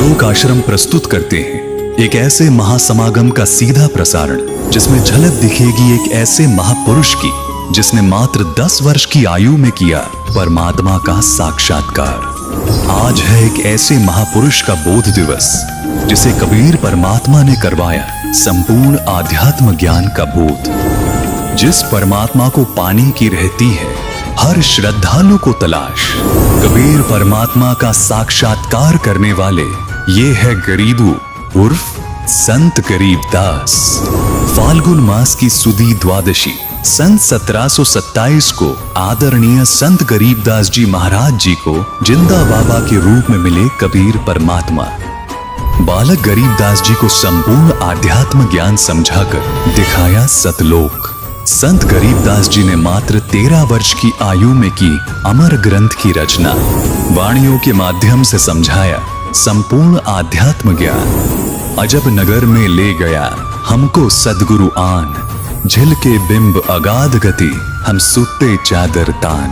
सतलोक आश्रम प्रस्तुत करते हैं एक ऐसे महासमागम का सीधा प्रसारण जिसमें झलक दिखेगी एक ऐसे महापुरुष की जिसने मात्र 10 वर्ष की आयु में किया परमात्मा का साक्षात्कार। आज है एक ऐसे महापुरुष का बोध दिवस जिसे कबीर परमात्मा ने करवाया संपूर्ण आध्यात्म ज्ञान का बोध। जिस परमात्मा को पाने की रहती है हर श्रद्धालु को तलाश, कबीर परमात्मा का साक्षात्कार करने वाले ये है गरीबू उर्फ संत गरीबदास। फाल्गुन मास की सुदी द्वादशी सन 1727 को आदरणीय संत गरीबदास जी महाराज जी को जिंदा बाबा के रूप में मिले कबीर परमात्मा। बालक गरीबदास जी को संपूर्ण आध्यात्म ज्ञान समझाकर दिखाया सतलोक। संत गरीबदास जी ने मात्र 13 वर्ष की आयु में की अमर ग्रंथ की रचना, वाणियों के माध्यम से समझाया संपूर्ण आध्यात्म ज्ञान। अजब नगर में ले गया हमको सदगुरु आन, झिलके बिंब अगाध गति हम सुते चादर तान।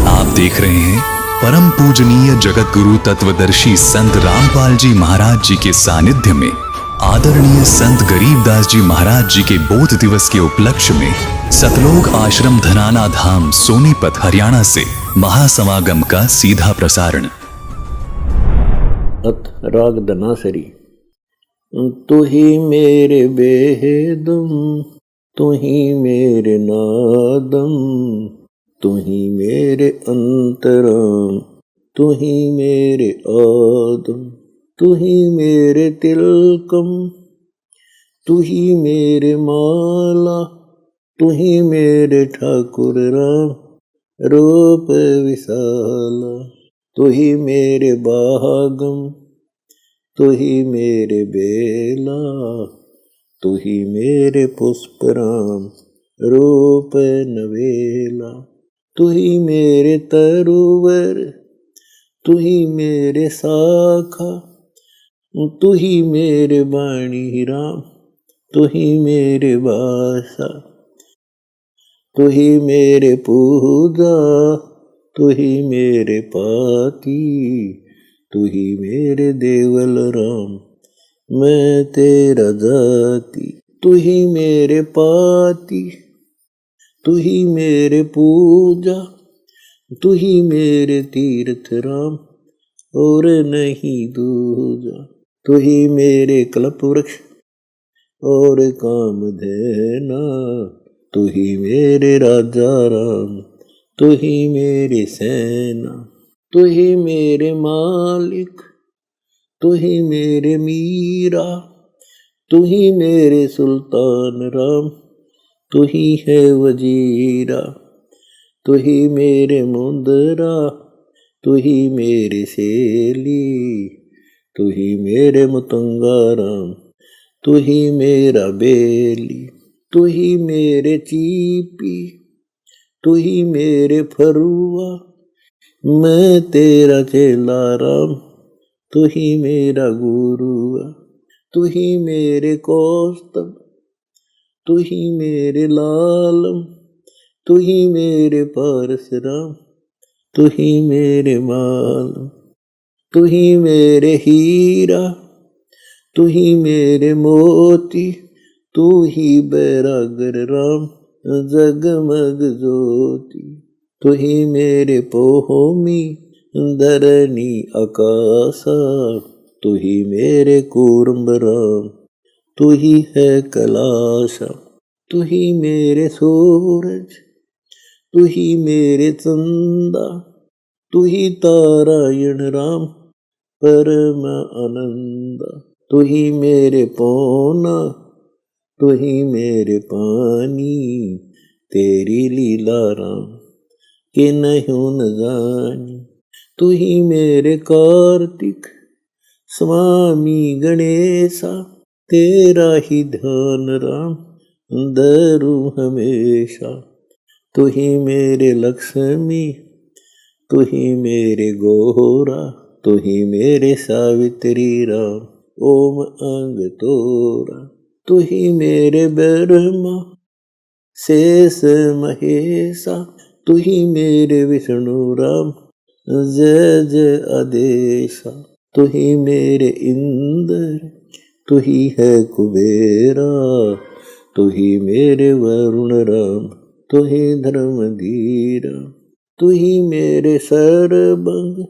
आप देख रहे हैं परम पूजनीय जगत गुरु तत्वदर्शी संत रामपाल जी महाराज जी के सानिध्य में आदरणीय संत गरीबदास जी महाराज जी के बोध दिवस के उपलक्ष्य में सतलोक आश्रम धनाना धाम सोनीपत हरियाणा से महासमागम का सीधा प्रसारण। अथ राग धनासरी। तू ही मेरे बेदम, तू ही मेरे नादम, तू ही मेरे अंतरम, तू ही मेरे आदम, तू ही मेरे तिलकम, तू ही मेरे माला, तू ही मेरे ठाकुर राम रूप विशाला, तू ही मेरे बागम, तू ही मेरे बेला, तू ही मेरे पुष्पराम रूप नवेला, तू ही मेरे तरुवर, तू ही मेरे शाखा, तू ही मेरे बाणी राम, तू ही मेरे बासा, तू ही मेरे पूजा, तू ही मेरे पाती, तू ही मेरे देवल राम मैं तेरा जाति, तू ही मेरे पाती, तू ही मेरे पूजा, तू ही मेरे तीर्थ राम और नहीं दूजा, तू ही मेरे कल्प वृक्ष और कामधेना, तू ही मेरे राजा राम, तू ही मेरी सेना, तू ही मेरे मालिक, तू ही मेरे मीरा, तू ही मेरे सुल्तान राम, तू ही है वजीरा, तू ही मेरे मुंदरा, तू ही मेरी सेली, तू ही मेरे मुतंगा राम, तू ही मेरा बेली, तू ही मेरे चीपी, तू ही मेरे फरुआ, मैं तेरा चेला राम, तू ही मेरा गुरुआ, तू ही मेरे कौस्तभ, तू ही मेरे लालम, तू ही मेरे पारस राम, तू ही मेरे मालम, तू ही मेरे हीरा, तू ही मेरे मोती, तू ही बैरागर राम जगमग ज्योति, तू ही मेरे पोहोमी धरणी आकाशा, तू ही मेरे कूर्म राम, तू ही है कैलाशा, तू ही मेरे सूरज, तू ही मेरे चंदा, तू ही तारायण राम परम आनंद, तू ही मेरे पौना, तू ही मेरे पानी, तेरी लीला राम कि नहीं न जानी, तू ही मेरे कार्तिक स्वामी गणेशा, तेरा ही ध्यान राम धरू हमेशा, तू ही मेरे लक्ष्मी, तू ही मेरे गोरा, तू ही मेरे सावित्री राम ओम अंग तोरा, तू ही मेरे ब्रह्मा शेष महेशा, तू ही मेरे विष्णु राम जय जय आदेशा, तू ही मेरे इंद्र, तू ही है कुबेरा, तू ही मेरे वरुण राम, तू ही धर्म धीरा, तू ही मेरे सर्वंग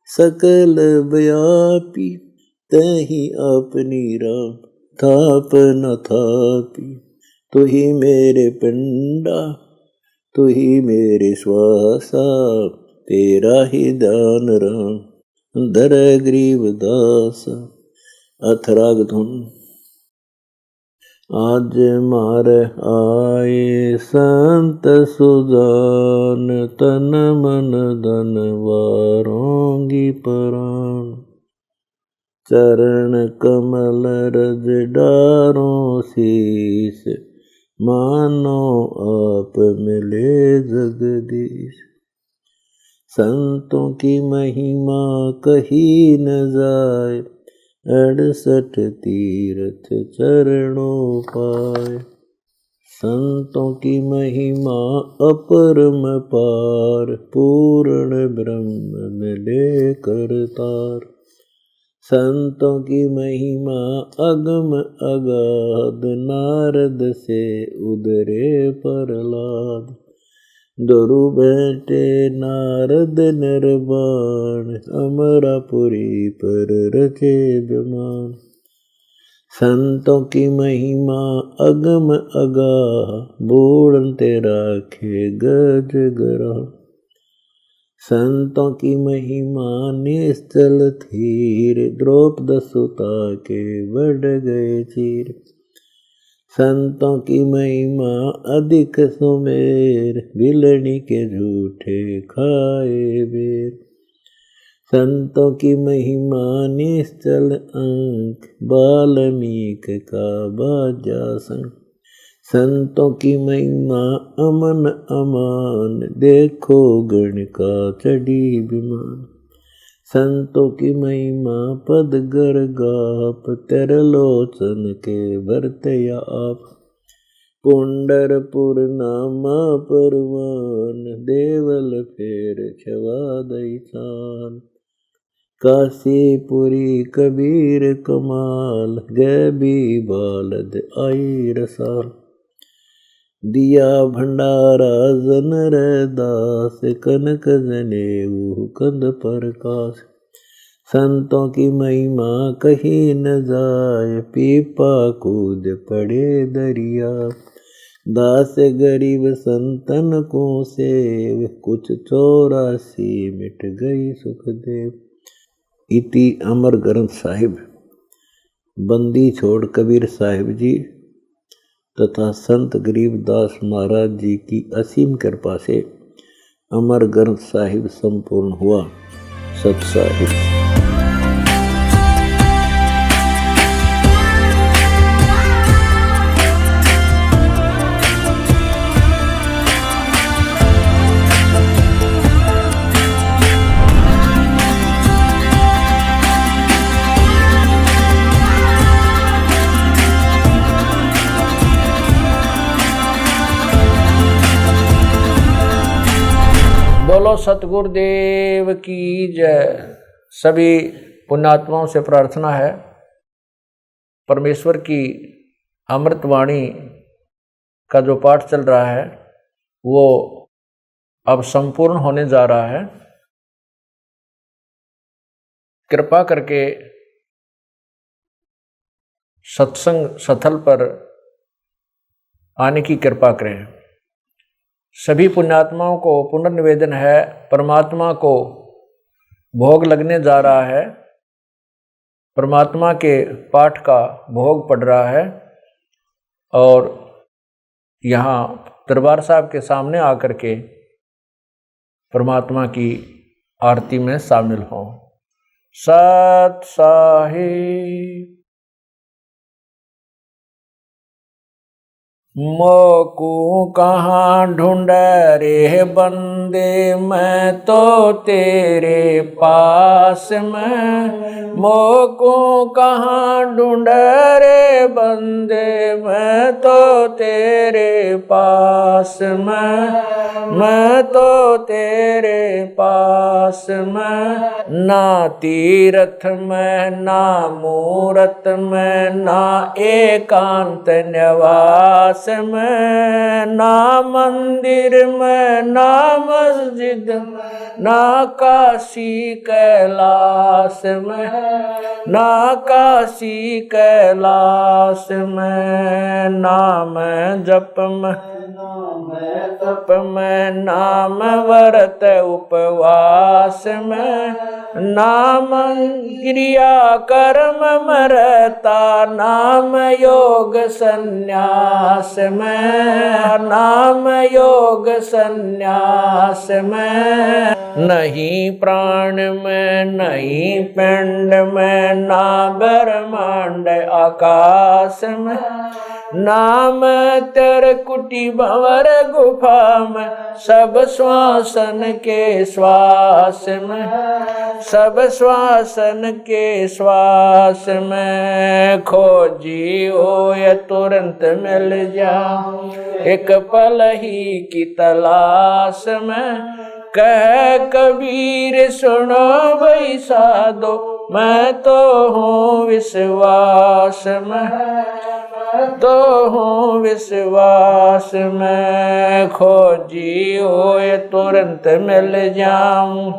सकल व्यापी, तही अपनी राम थाप न थापी। तू ही मेरे पिंडा, तू ही मेरे श्वासा, तेरा ही दान राम धर ग्रीव दासा। अथराग धुन। आज मार आए संत सुजान, तन मन धन वारोंगी प्राण। चरण कमल रज डारो शीस, मानो आप मिले जगदीश। संतों की महिमा कही न जाए, 68 तीर्थ चरणों पाए। संतों की महिमा अपरम पार, पूर्ण ब्रह्म मिले करतार। संतों की महिमा अगम अगाध, नारद से उदरे प्रहलाद। दरु बैठे नारद निर्वाण, अमरापुरी पर रचे विमान। संतों की महिमा अगम अगाह, बूढ़ ते राखे गज ग्रह। संतों की महिमा निश्चल थीर, द्रौपद सुता के बढ़ गए चीर। संतों की महिमा अधिक सुमेर, बिलनी के झूठे खाए बेर। संतों की महिमा निश्चल अंक, वाल्मीक का बाजा संग। संतों की महिमा अमन अमान, देखो गण का चढ़ी विमान। संतों की महिमा पद गर गाप, तरलोचन के भरते आप। पुंडरपुर नामा परवान, देवल फेर छवा दई छान। काशीपुरी कबीर कमाल, गैबी बालद आई रसाल। दिया भंडारा जन रैदास, कनक जनेऊ कंद प्रकाश। संतों की महिमा कही न जाए, पीपा कूद पड़े दरिया। दास गरीब संतन को सेव, कुछ 84 मिट गई सुखदेव। इति अमर ग्रंथ साहिब। बंदी छोड़ कबीर साहिब जी तथा संत गरीबदास महाराज जी की असीम कृपा से अमर ग्रंथ साहिब संपूर्ण हुआ। सत साहिब। बोलो सतगुरुदेव की जय। सभी पुण्यात्माओं से प्रार्थना है, परमेश्वर की अमृतवाणी का जो पाठ चल रहा है वो अब संपूर्ण होने जा रहा है। कृपा करके सत्संग स्थल पर आने की कृपा करें। सभी पुण्यात्माओं को पुनर्निवेदन है, परमात्मा को भोग लगने जा रहा है, परमात्मा के पाठ का भोग पड़ रहा है और यहाँ दरबार साहब के सामने आकर के परमात्मा की आरती में शामिल हों। सत साहिब। मोकू कहाँ ढूंढ रे बंदे, मैं तो तेरे पास में। मोकू कहाँ ढूंढ रे बंदे, मैं तो तेरे पास में। मैं तो तेरे पास में, ना तीरथ में ना मूरत में, ना एकांत निवास में, ना मंदिर में ना मस्जिद, ना काशी कैलाश में, ना काशी कैलाश में, नाम जप में तप में, नाम व्रत उपवास में, नाम क्रिया कर्म मरता, नाम योग संन्यास में, नाम योग संन्यास में, नहीं प्राण में नहीं पिंड में, ना ब्रह्मांड आकाश में, नाम तेरे कुटी भंवर गुफा में, सब श्वासन के श्वास में, सब श्वासन के श्वास में, खोजी हो या तुरंत मिल जा, एक पल ही की तलाश में, कह कबीर सुनो भाई साधो, मैं तो हूँ विश्वास में, तो हूँ विश्वास में, खोजी हो ये तुरंत मिल जाऊं,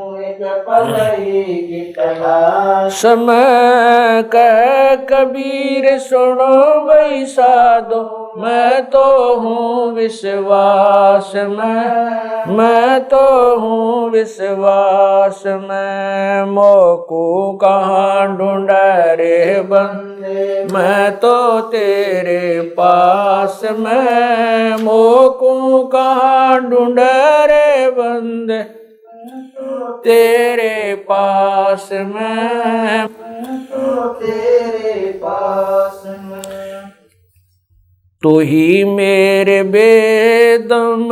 समय कह कबीर सुनो भाई साधो, मैं तो हूँ विश्वास में, मैं तो हूँ विश्वास में, मोको कहाँ ढूंढा रे बंदे, मैं तो तेरे पास में, मोको कहाँ ढूंढा रे बंदे, तेरे पास में, तेरे पास में, तू ही मेरे वेदम,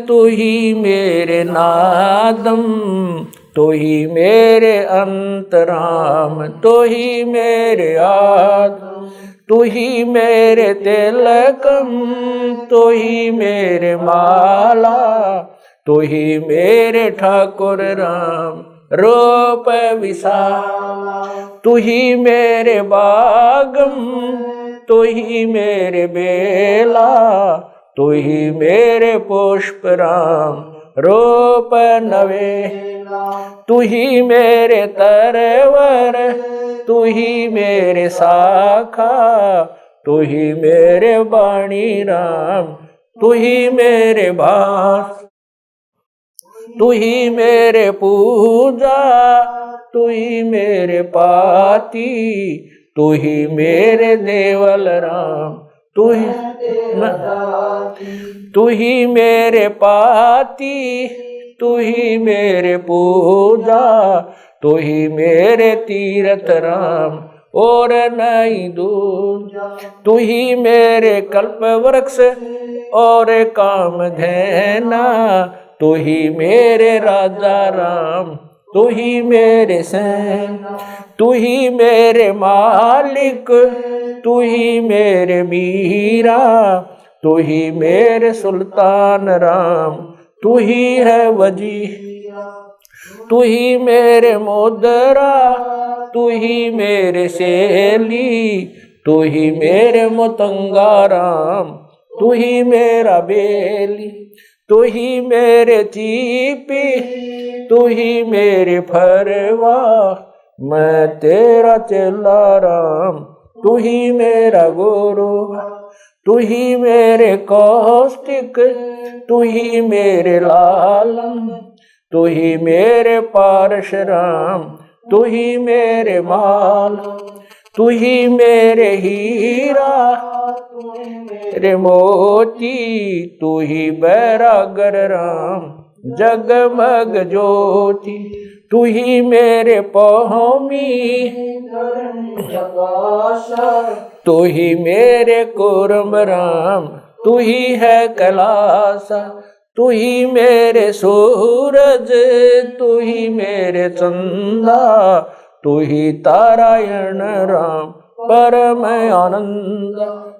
तू ही मेरे नादम, तू ही मेरे अंतराम, तू ही मेरे आत्म, तू ही मेरे तिलकम, तू ही मेरे माला, तू ही मेरे ठाकुर राम रूप विशाला, तू ही मेरे बागम, तू ही मेरे बेला, तू ही मेरे पुष्प राम रूप नवेला, तू ही मेरे तरवर, तू ही मेरे शाखा, तू ही मेरे वाणी राम, तू ही मेरे भास, तू ही मेरे पूजा, तू ही मेरे पाती, तू ही मेरे देवल राम, तू ही मेरे पाती, तू ही मेरे पूजा, तू ही मेरे तीरथ राम और नहीं दूजा, तू ही मेरे कल्प वृक्ष और काम धैना, तू ही मेरे राजा राम, तू ही मेरे सेना, तू ही मेरे मालिक, तू ही मेरे मीरा, तू ही मेरे सुल्तान राम, तू ही है वजी, तू ही मेरे मोदरा, तू ही मेरे सेली, तू ही मेरे मुतंगा राम, तू ही मेरा बेली, तू ही मेरे चीपी, तू ही मेरे फरवा, मैं तेरा चेला राम, तू ही मेरा गुरु, तू ही मेरे कौष्टिक, तू ही मेरे लालम, तू ही मेरे पारशुराम, तू ही मेरे माल, तू ही मेरे हीरा, मेरे मोती, तू ही बैरागर राम, जगमग ज्योति, तू ही मेरे पौमी, तू ही मेरे कुर्म राम, तू ही है कैलासा, तू ही मेरे सूरज, तू ही मेरे चंदा, तू ही तारायण राम परम आनंद।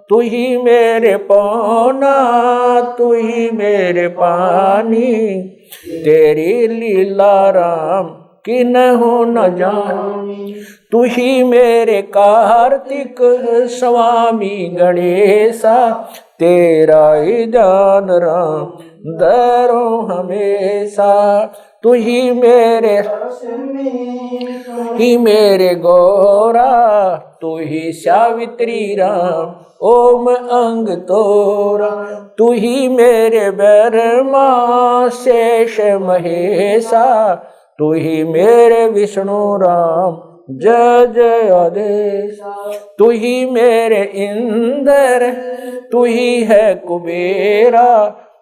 तू ही मेरे पौना, तू ही मेरे पानी, तेरी लीला राम कि न हो न जानी। तू ही मेरे कार्तिक स्वामी गणेशा, तेरा ही ध्यान राम धरो हमेशा। तू ही मेरे गौरा, तू ही सावित्री राम ओम अंग तोरा। तू ही मेरे ब्रह्मा शेष महेशा, तू ही मेरे विष्णु राम जय जय आदेश। तू ही मेरे इंद्र, तू ही है कुबेरा,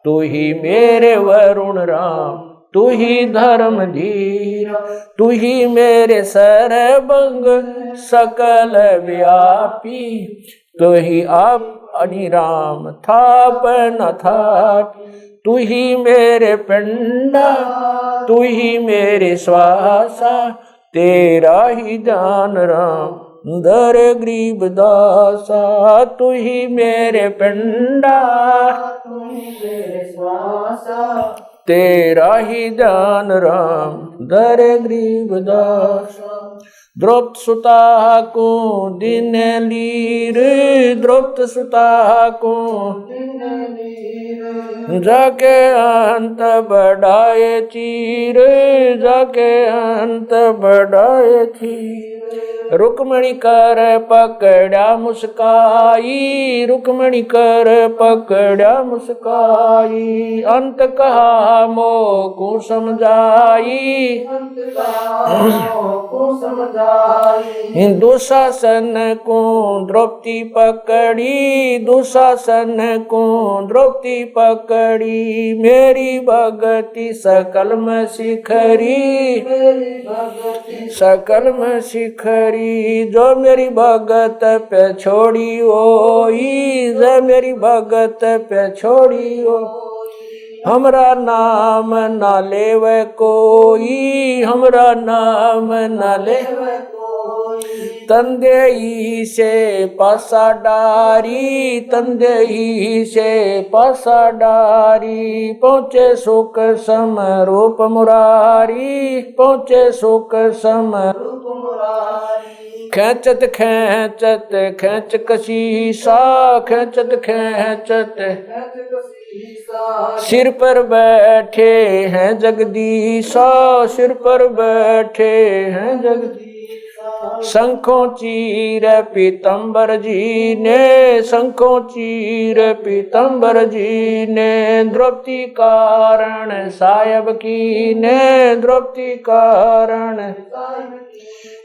तू ही मेरे वरुण राम, तू ही धर्म धीरा। तू ही मेरे सर्वंग सकल व्यापी, तू ही आप अनिराम थाप न थाप। तू ही मेरे पिंडा, तू ही मेरे श्वासा, तेरा ही ध्यान राम धर गरीब दासा। तू ही मेरे पिंडा, तू ही मेरे श्वासा, तेरा ही ध्यान राम धर गरीब दासा। द्रौपद सुता को दिन लीर, द्रौपद सुता को जाके अंत बढ़ाए चीर, जाके अंत बढ़ाए चीर। रुक्मणी कर पकड़ा मुस्काई, रुक्मणी कर पकड़ा मुस्काई। अंत कहा मोह को समझाई, दुशासन को द्रौपदी पकड़ी, दुशासन को द्रौपदी पकड़ी। मेरी भगति सकल में शिखरी, सकल में शिखरी। जो मेरी भगत पे छोड़ी ओई, जो मेरी भगत पे छोड़ी ओ। हमरा नाम ना लेवे कोई, हमरा नाम ना लेवे कोई। तंदेई से पासा डारी, तंदेई से पासा डारी। पहुँचे सुख सम रूप मुरारी, पहुँचे सुख सम रूप मुरारी। खेचत खेचत खेच कशीसा, खेचत खेचत सिर पर बैठे हैं जगदीशा, सिर पर बैठे हैं जगदीशा। शंखों चीर पीतम्बर जी ने, शंखों चीर पीतम्बर जी ने। द्रौपदी कारण सायब की ने, द्रौपदी कारण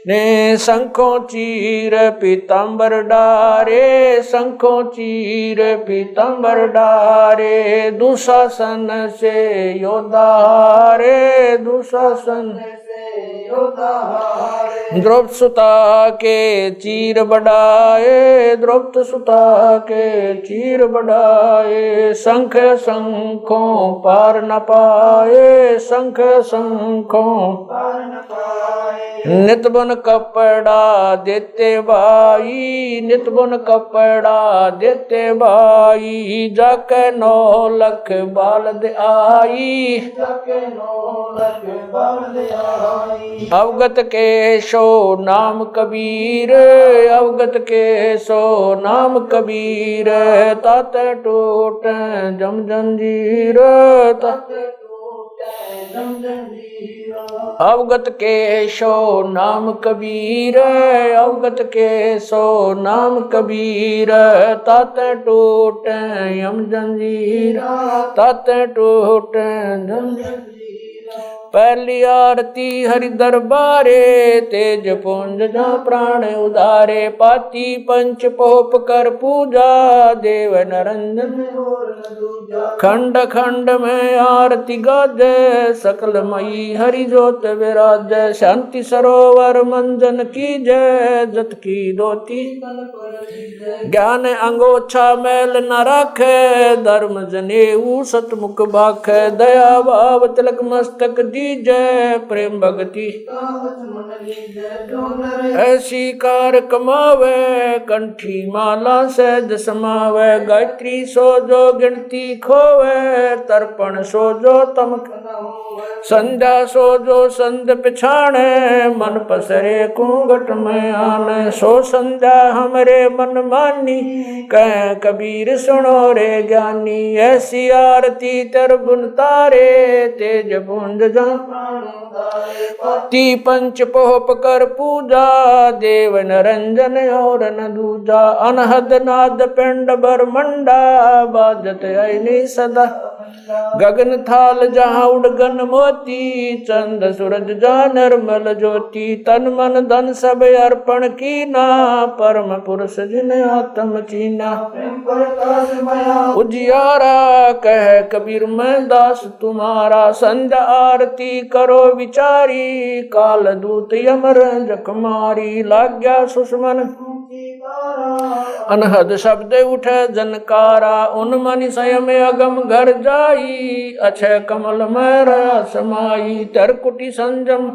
ने। शंखों चीर पीतम्बर डारे, शंखों चीर पीतम्बर डारे। दुशासन से योद्धा हारे, दुशासन से योद्धा हारे। द्रौपद सुता के चीर बढ़ाए, द्रौपद सुता के चीर बढ़ाए। शंख शंखों पार न पाए, शंख शंखों पार न पाए। नित बन कपड़ा देते भाई, नित बन कपड़ा देते भाई। जाके 9 लख बालद आई, जाके 9 लख बालद आई। अवगत के सो नाम कबीर, अवगत के सो नाम कबीर। तात टूट जम जंजीर, तात अवगत के सो नाम कबीर, अवगत के सो नाम कबीर। तात टूट यम जंजीर, तात टूट जम जंजीर। पहली आरती हरि दरबारे, तेज पुंज जहाँ प्राण उदारे। पाती पंच पोप कर पूजा, देव नरंजन खंड खंड में आरती गाजे। सकल मई हरि जोत विराज, शांति सरोवर मंजन की जय। जत की दोती ज्ञान अंगोछा मैल न राखे, धर्म जनेऊ सतमुख बाखे। दया भाव तिलक मस्तक दी लीजय प्रेम भगति ऐसी कार कमावे कंठी माला सहज समावे गायत्री सो जो गिनती खोवे तर्पण सो जो तम संध्या सो जो संध पिछाणे मन पसरे कुंगट में आने सो संध्या हमरे मन मानी कह कबीर सुनो रे ज्ञानी ऐसी आरती तर बुन तारे तेज पुंज जा ती पंच पोप कर पूजा देव नरंजन और न दूजा अनहद नाद पिंड ब्रह्मंडा बाजत ऐनी सदा गगन थाल जहाँ उड़गन मोती चंद सूरज जा निर्मल ज्योति तन मन धन सब अर्पण कीना परम पुरुष जिने आत्म चीना उजियारा कह कबीर मैं दास तुम्हारा संध्या आरती करो विचारी काल दूत यमर जखमारी लाग्या सुषमन अनहद शब्द उठे जनकारा उन मन स्वयं अगम घर जाई अक्षय कमल में समाई तरकुटी संजम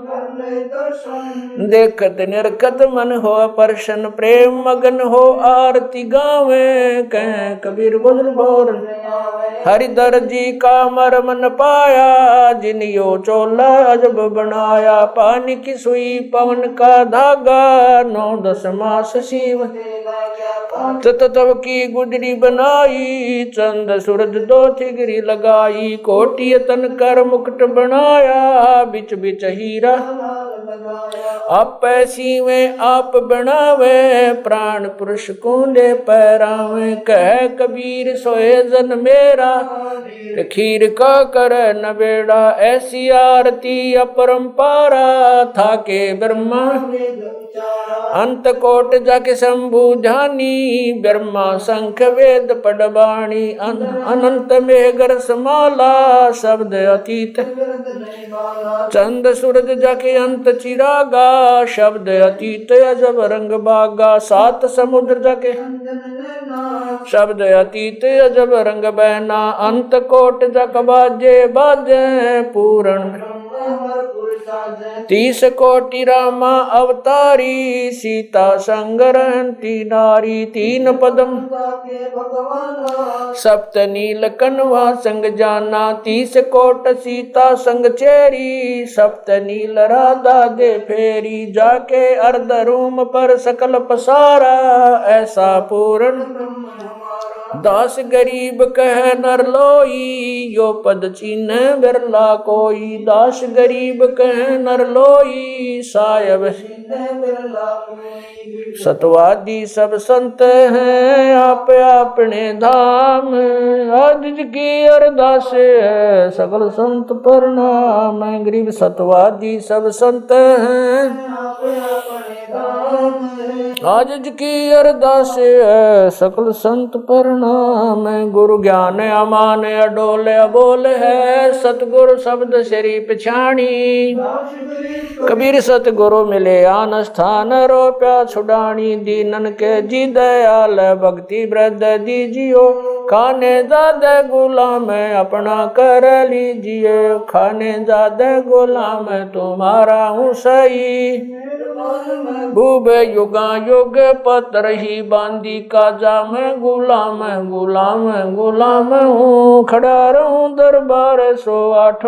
देखत निरखत मन हो प्रसन्न प्रेम मगन हो आरती गावे कह कबीर बुजुर्ग बोर हरिधर जी का मरमन पाया जिनियो चोला अजब बनाया पानी की सुई पवन का धागा 9-10 मास शिव तब की गुजरी बनाई चंद सूरज 2 ठिगरी लगाई कोटि तन कर मुकुट बनाया बिच बिच हीरा आप ऐसी में आप बनावे प्राण पुरुष कुंडे पैरावे कह कबीर सोए जन मेरा खीर का कर न बेड़ा ऐसी आरती अपरंपारा था के ब्रह्मा अंत कोट जाके शंभु जानी ब्रह्मा शंख वेद पडबाणी अनंत मेघर समाला शब्द अतीत चंद सूरज जाके अंत चिरागा शब्द अतीत अजब रंग बागा 7 समुद्र जाके शब्द अतीत अजब रंग बहना अंत कोट जक बाजे बाजे पूर्ण 30 कोटि रामा अवतारी सीता संग रहती नारी 3 पदम सप्त नील कनवा संग जाना 30 कोट सीता संग चेरी सप्त नील राधा दे फेरी जाके अर्ध रूम पर सकल पसारा ऐसा पूर्ण 10 गरीब कह नर लोई यो पद चिन्ह बिरला कोई 10 गरीब कह नर लोई सायब सतवादी सब संत हैं आप अपने धाम आज की अरदास सकल संत प्रणाम गरीब सतवादी सब संत हैं आज की अरदास सकल संत प्रणाम गुरु ज्ञान अमान अडोल अबोल है सतगुरु शब्द श्री पिछाणी कबीर सतगुरु मिले आन स्थान रोप्या छुड़ानी दीनन के जी दयाल भक्ति वृद्ध दीजियो खाने ज्यादा गुलाम अपना कर लीजिए खाने ज्यादा गुलाम तुम्हारा हूँ सही भूब युगा युग पत्र ही बांदी काजा में गुलाम गुलाम गुलाम हूँ खड़ा रहूं दरबार 108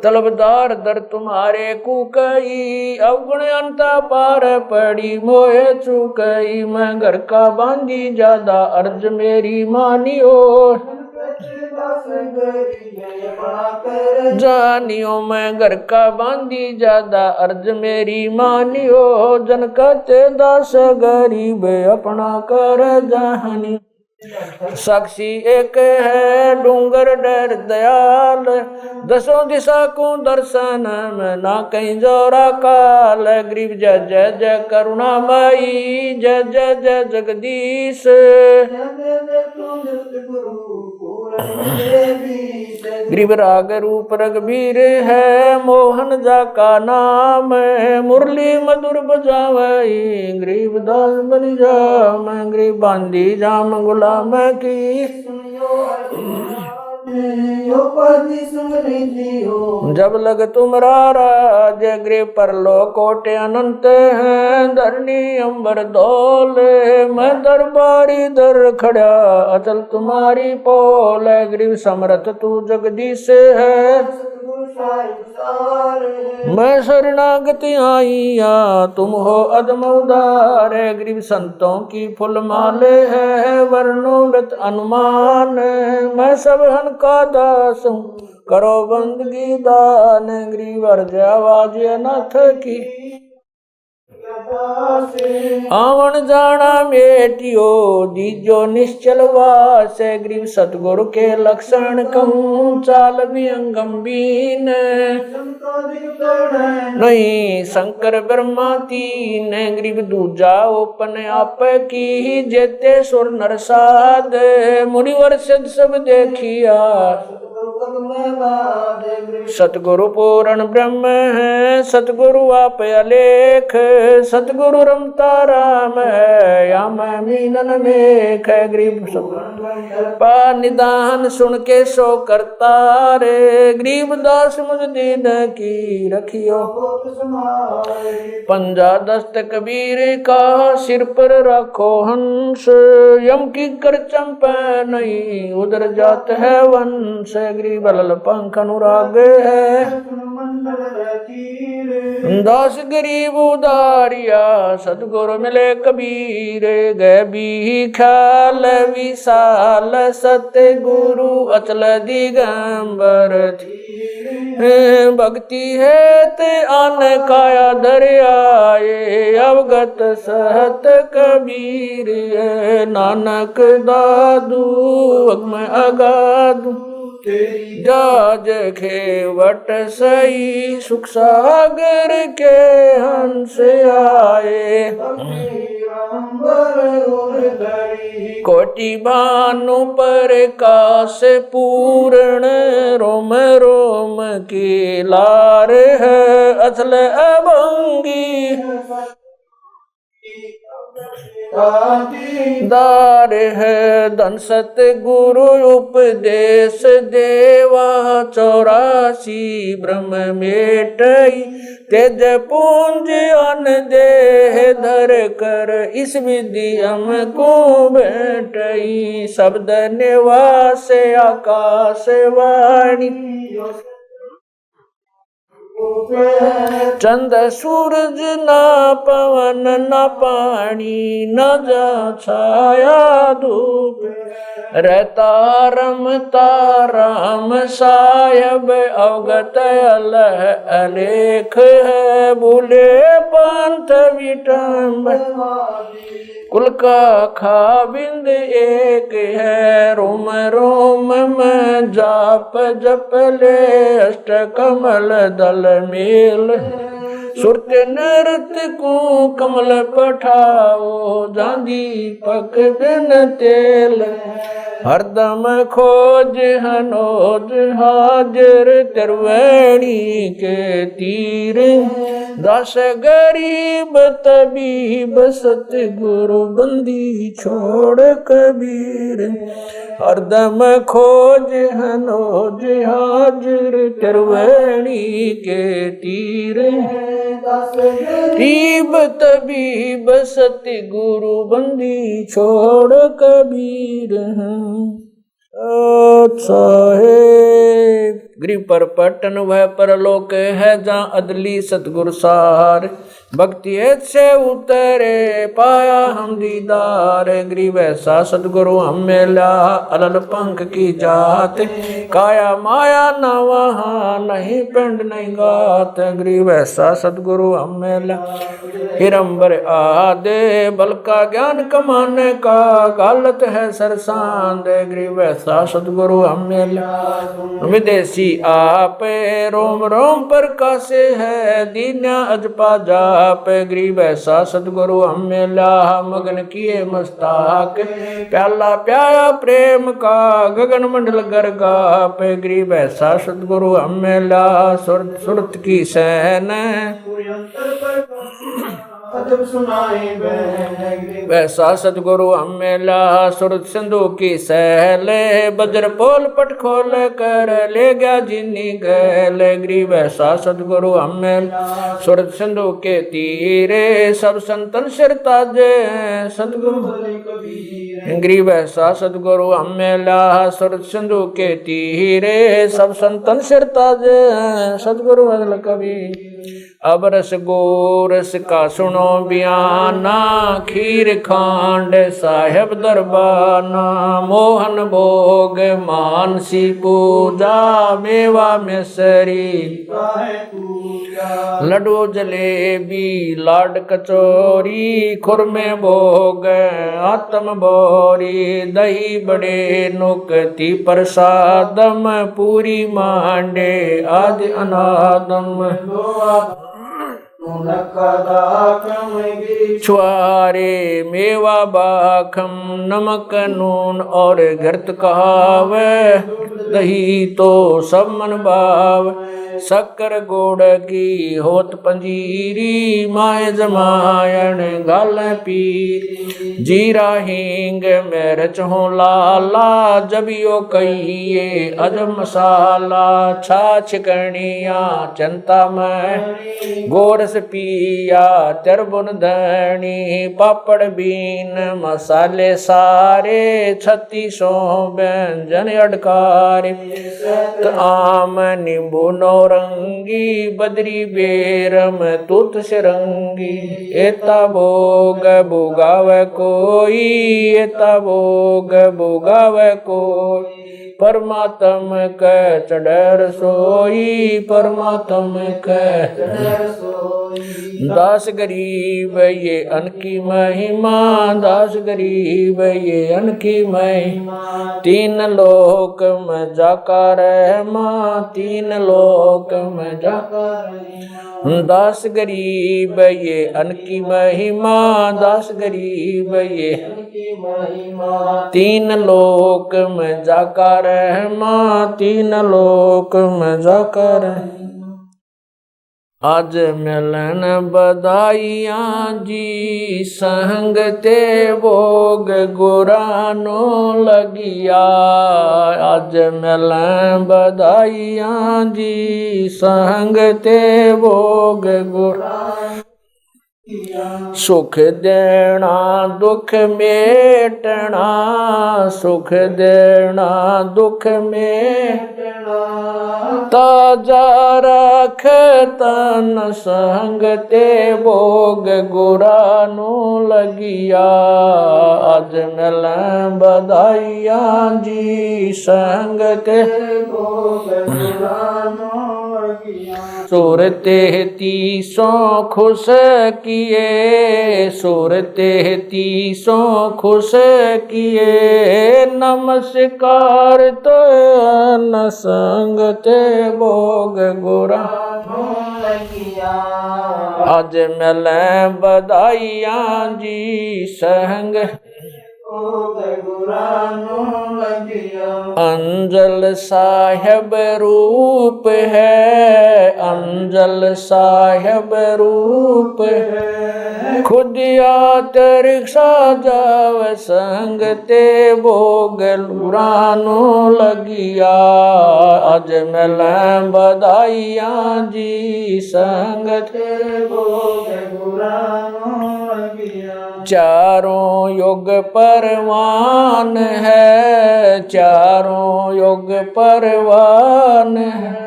तलबदार दर तुम्हारे कुकई अवगुण अंता पार पड़ी मोहे चुकई मैं घर का बांधी ज्यादा अर्ज मेरी मानियो जानियो मैं घर का बांधी ज्यादा अर्ज मेरी मानियो जन कहते दास गरीब अपना कर जानी साक्षी एक है डूंगर डर दयाल 10 दिशा को दर्शन में ना कहीं जोरा काल गरीब जय जय जय करुणामयी जय जय जय जगदीश गरीब राग रूप रघुबीर है मोहन जा का नाम मुरली मधुर बजावई गरीब दास बन जा मैं गरीब बांधी जाम गुलाम की जब लग तुम्हारा जय गृह पर लो कोटे अनंत हैं, धरनी अंबर दौले मैं दरबारी दर खड़ा, अचल तुम्हारी पोल गृह समर्थ तू जगदीश है। मैं शरणागति आईया तुम हो अदम उदार, गरीब संतों की फुल माले है वर्णोगत अनुमान, मैं सब हन का दास हूँ करो बंदगी दान, गरीब अर्ज आवाज अनाथ की आवन जाना मेटियो दीजो निश्चल वास, गरीब सतगुरु के लक्षण कहूँ चाल भी अंगम्बीन, नहीं शंकर ब्रह्मा तीन, गरीब दूजा ओपन आप की जेते सुर नरसाद, मुनिवर सिद्ध सब देखिया सतगुरु पूर्ण ब्रह्म है, सतगुरु आप अलेख, सतगुरु रमता राम है या मैं मीनन मेख, गरीब पा निदान सुन के सो करता रे, गरीब दास मुझ दीन की रखियो, पंजा दस्त कबीर का सिर पर रखो हंस, यम की कर चंपा नहीं उधर जात है वंश, गरीब लल पंख अनुराग है दास गरीब उदारिया, सतगुरु मिले कबीर गए भी ख्याल विशाल, सत्य गुरु अचल दिगंबर भक्ति है ते आन काया दरियाए, अवगत सहत कबीर नानक दादू मैं अगादू, जाज खेवट सही सुख सागर के हंस आए, कोटि भानु पर काश पूर्ण, रोम रोम की लार है अचल अभंगी, दार है धन सत गुरु उपदेश देवा, 84 ब्रह्म मेटई तेज पुंज अन देह धर कर, इस विधि हमको बैठई शब्द निवास आकाश वाणी, चंद सूरज ना पवन ना पानी न जा छाया धूप, रहता रमता राम सायब अवगत अलह अलेख है, भूले पंथ विटम्ब कुल का खाबिंद एक है, रोम रोम में जाप जप ले अष्ट कमल दल मेल, सुरत नृत्य को कमल पठाओ जांदी पक बिन तेल, हरदम खोज हनोज हाजिर त्रिवेणी के तीर, दस गरीब तबीब सतगुरु बंदी छोड़ कबीर, हरदम खोज हनोज हाजिर त्रिवेणी के तीर, गरीब तबीब सतगुरु बंदी छोड़ कबीर। अच्छा है गृह पर पटन वह परलोक है, जहाँ अदली सतगुरु सार, भक्ति से उतरे पाया हम दीदार, गरीब ऐसा सतगुरु हम मिला अलल पंख की जात, काया माया न वहाँ नहीं पिंड नहीं गात, गरीब ऐसा सतगुरु हम मिला हिरंबर आदे, बल का ज्ञान कमाने का गालत है सरसांद, गरीब ऐसा सतगुरु हम मिला विदेशी आप, रोम रोम पर कासे है दीन्या अजपा जाप, गरीब ऐसा सतगुरु हम मिला मगन किए मस्ताक, प्याला प्याया प्रेम का गगन मंडल गरगाप, गरीब ऐसा सतगुरु हम मिला सुरत की सहन, अजब सुनाई बहन वैसा सतगुरु हम मिला सुरत सिंधु की सहल बज्र पोल पट खोल कर ले गया जिनी गैल गिरी वैसा सतगुरु हम मिला सुरत सिंधु के तीरे सब संतन सिर ताजे सतगुरु गिरी वैसा सतगुरु हम मिला सुरत सिंधु के तीरे सब संतन सिर ताजे सतगुरु बदल कबीर अब रस गोरस का सुनो बयाना खीर खांड साहेब दरबाना मोहन भोग मानसी पूजा मेवा मिसरी लड्डू जलेबी लाड कचौरी खुरमे भोग आत्म बोरी दही बड़े नुकती प्रसादम पूरी मांडे आदि अनादम छुआरे मेवा बाखम नमक नून और घृत कहाव दही तो सब मन भाव शक्कर गुड़ की होत पंजीरी माए जमायन गाल पीर जीरा हींग मिर्च हो लाला जबियो कहिए अजब मसाला छाछ कणिया चंता में गोरस पिया तरबुन धनी पापड़ बीन मसाले सारे 3600 व्यंजन अडकारे आम नींबू नौरंगी बदरी बेरम तुत सिरंगी एता भोग भुगाव कोई एता भोग भुगाव कोई परमात्म क चढ़र सोई परमात्म क दास गरीब ये अनकी महिमा दास गरीब ये अनकी महिमा तीन लोक में जाका रहमा तीन लोक में जाका दास गरीब ये अनकी महिमा दास गरीब ये तीन लोक में जाका रहमा तीन लोक में जाका रहमा आज मिलन बधाइयाँ जी संगते भोग गुरानो लगिया आज मिलन बधाइयाँ जी संगते भोग गुरानो सुख देना दुख मेटना सुख देना दुख मेटना ताजा रख तन संगते भोग गुरानो लगिया आज मिलन बधाइयाँ जी संगते भोग गुरानो सूरते तीसों खुश किए सूरते तीसों खुश किए नमस्कार तो न संगते भोग गुरा आज मिले बधाइयाँ जी संग अंजल साहेब रूप है अंजल साहेब रूप है खुद यातर साजाव संगते भोग गुरानो लगिया आज मिले बधाइयाँ जी संगते भोग गुरानो लगिया चारों युग परवान है चारों युग परवान है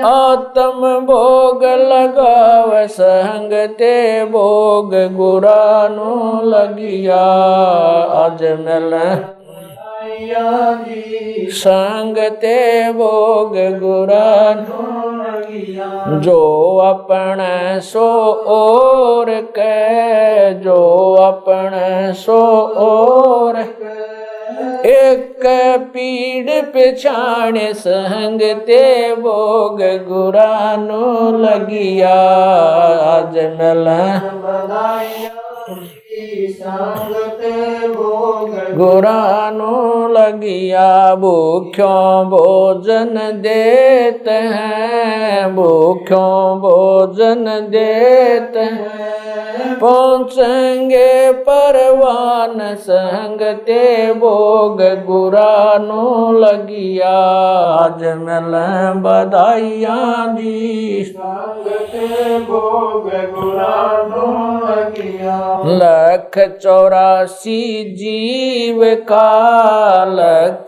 आत्म भोग लगाव संगते भोग गुरानो लगिया आज मिले संगते भोग गुरानो जो अपने सो और के जो अपने सो और एक पीड़ पिछाड़ संगते भोग गुरानो लगिया आज मिले गुरानो लगिया भूख्यों भोजन देते हैं भूख्यों भोजन देते हैं पहुँचेंगे परवान संग ते भोग गुरानो लगिया। आज मिल बधाइयाँ जी संग ते भोग गुरानो लगिया। 184 जीव का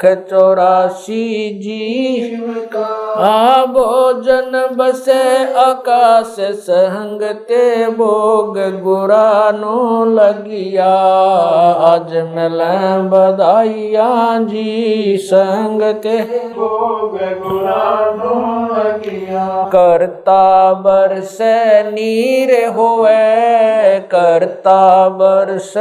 184 जीव का भोजन बसे आकाश संग ते भोग गुरानो लगिया। आज मिल बधाइयाँ जी संग ते भोग गुरानो लगिया। करता बरस नीर होवे करता बरस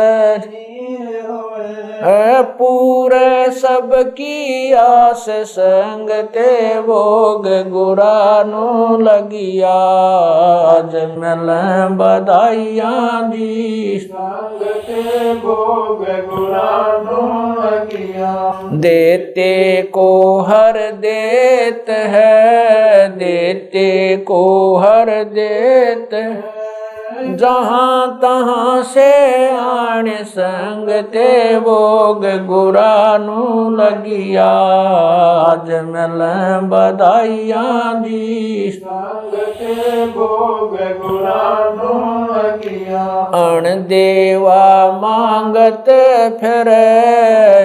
पूरे सबकी आस संग ते भोग गुरानो लगिया। आज मिल बधाइयाँ जी संग ते भोग गुरानो लगिया। देते को हर देत है देते को हर देत है। जहाँ तहाँ से आने संग ते भोग गुरानो लगिया। आज मिल बधाइयाँ जी संग ते भोग गुरानो लगिया। अण देवा मांगत फिर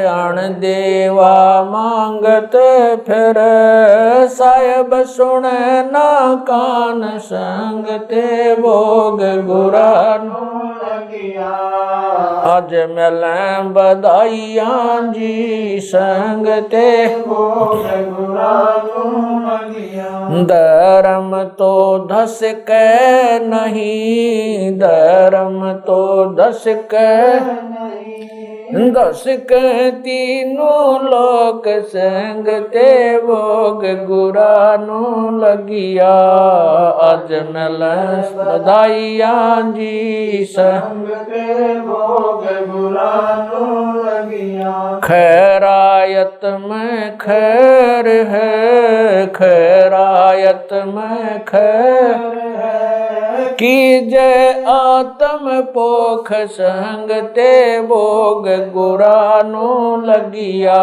अण देवा मांगत फिर साहेब सुन ना कान संग ते भोग गुरानो लगिया। आज मिल बधाइयाँ जी संग ते भोग गुरानो लगिया। धर्म तो धस के नहीं धर्म तो धस के दस के तीनों लोक संग ते भोग गुरानो लगिया। आज मिल बधाइयाँ जी संग संग ते भोग गुरानो लगिया। खैरायत में खैर है खैरायत में खैर की जय आत्म पोख संग ते भोग गुरानो लगिया।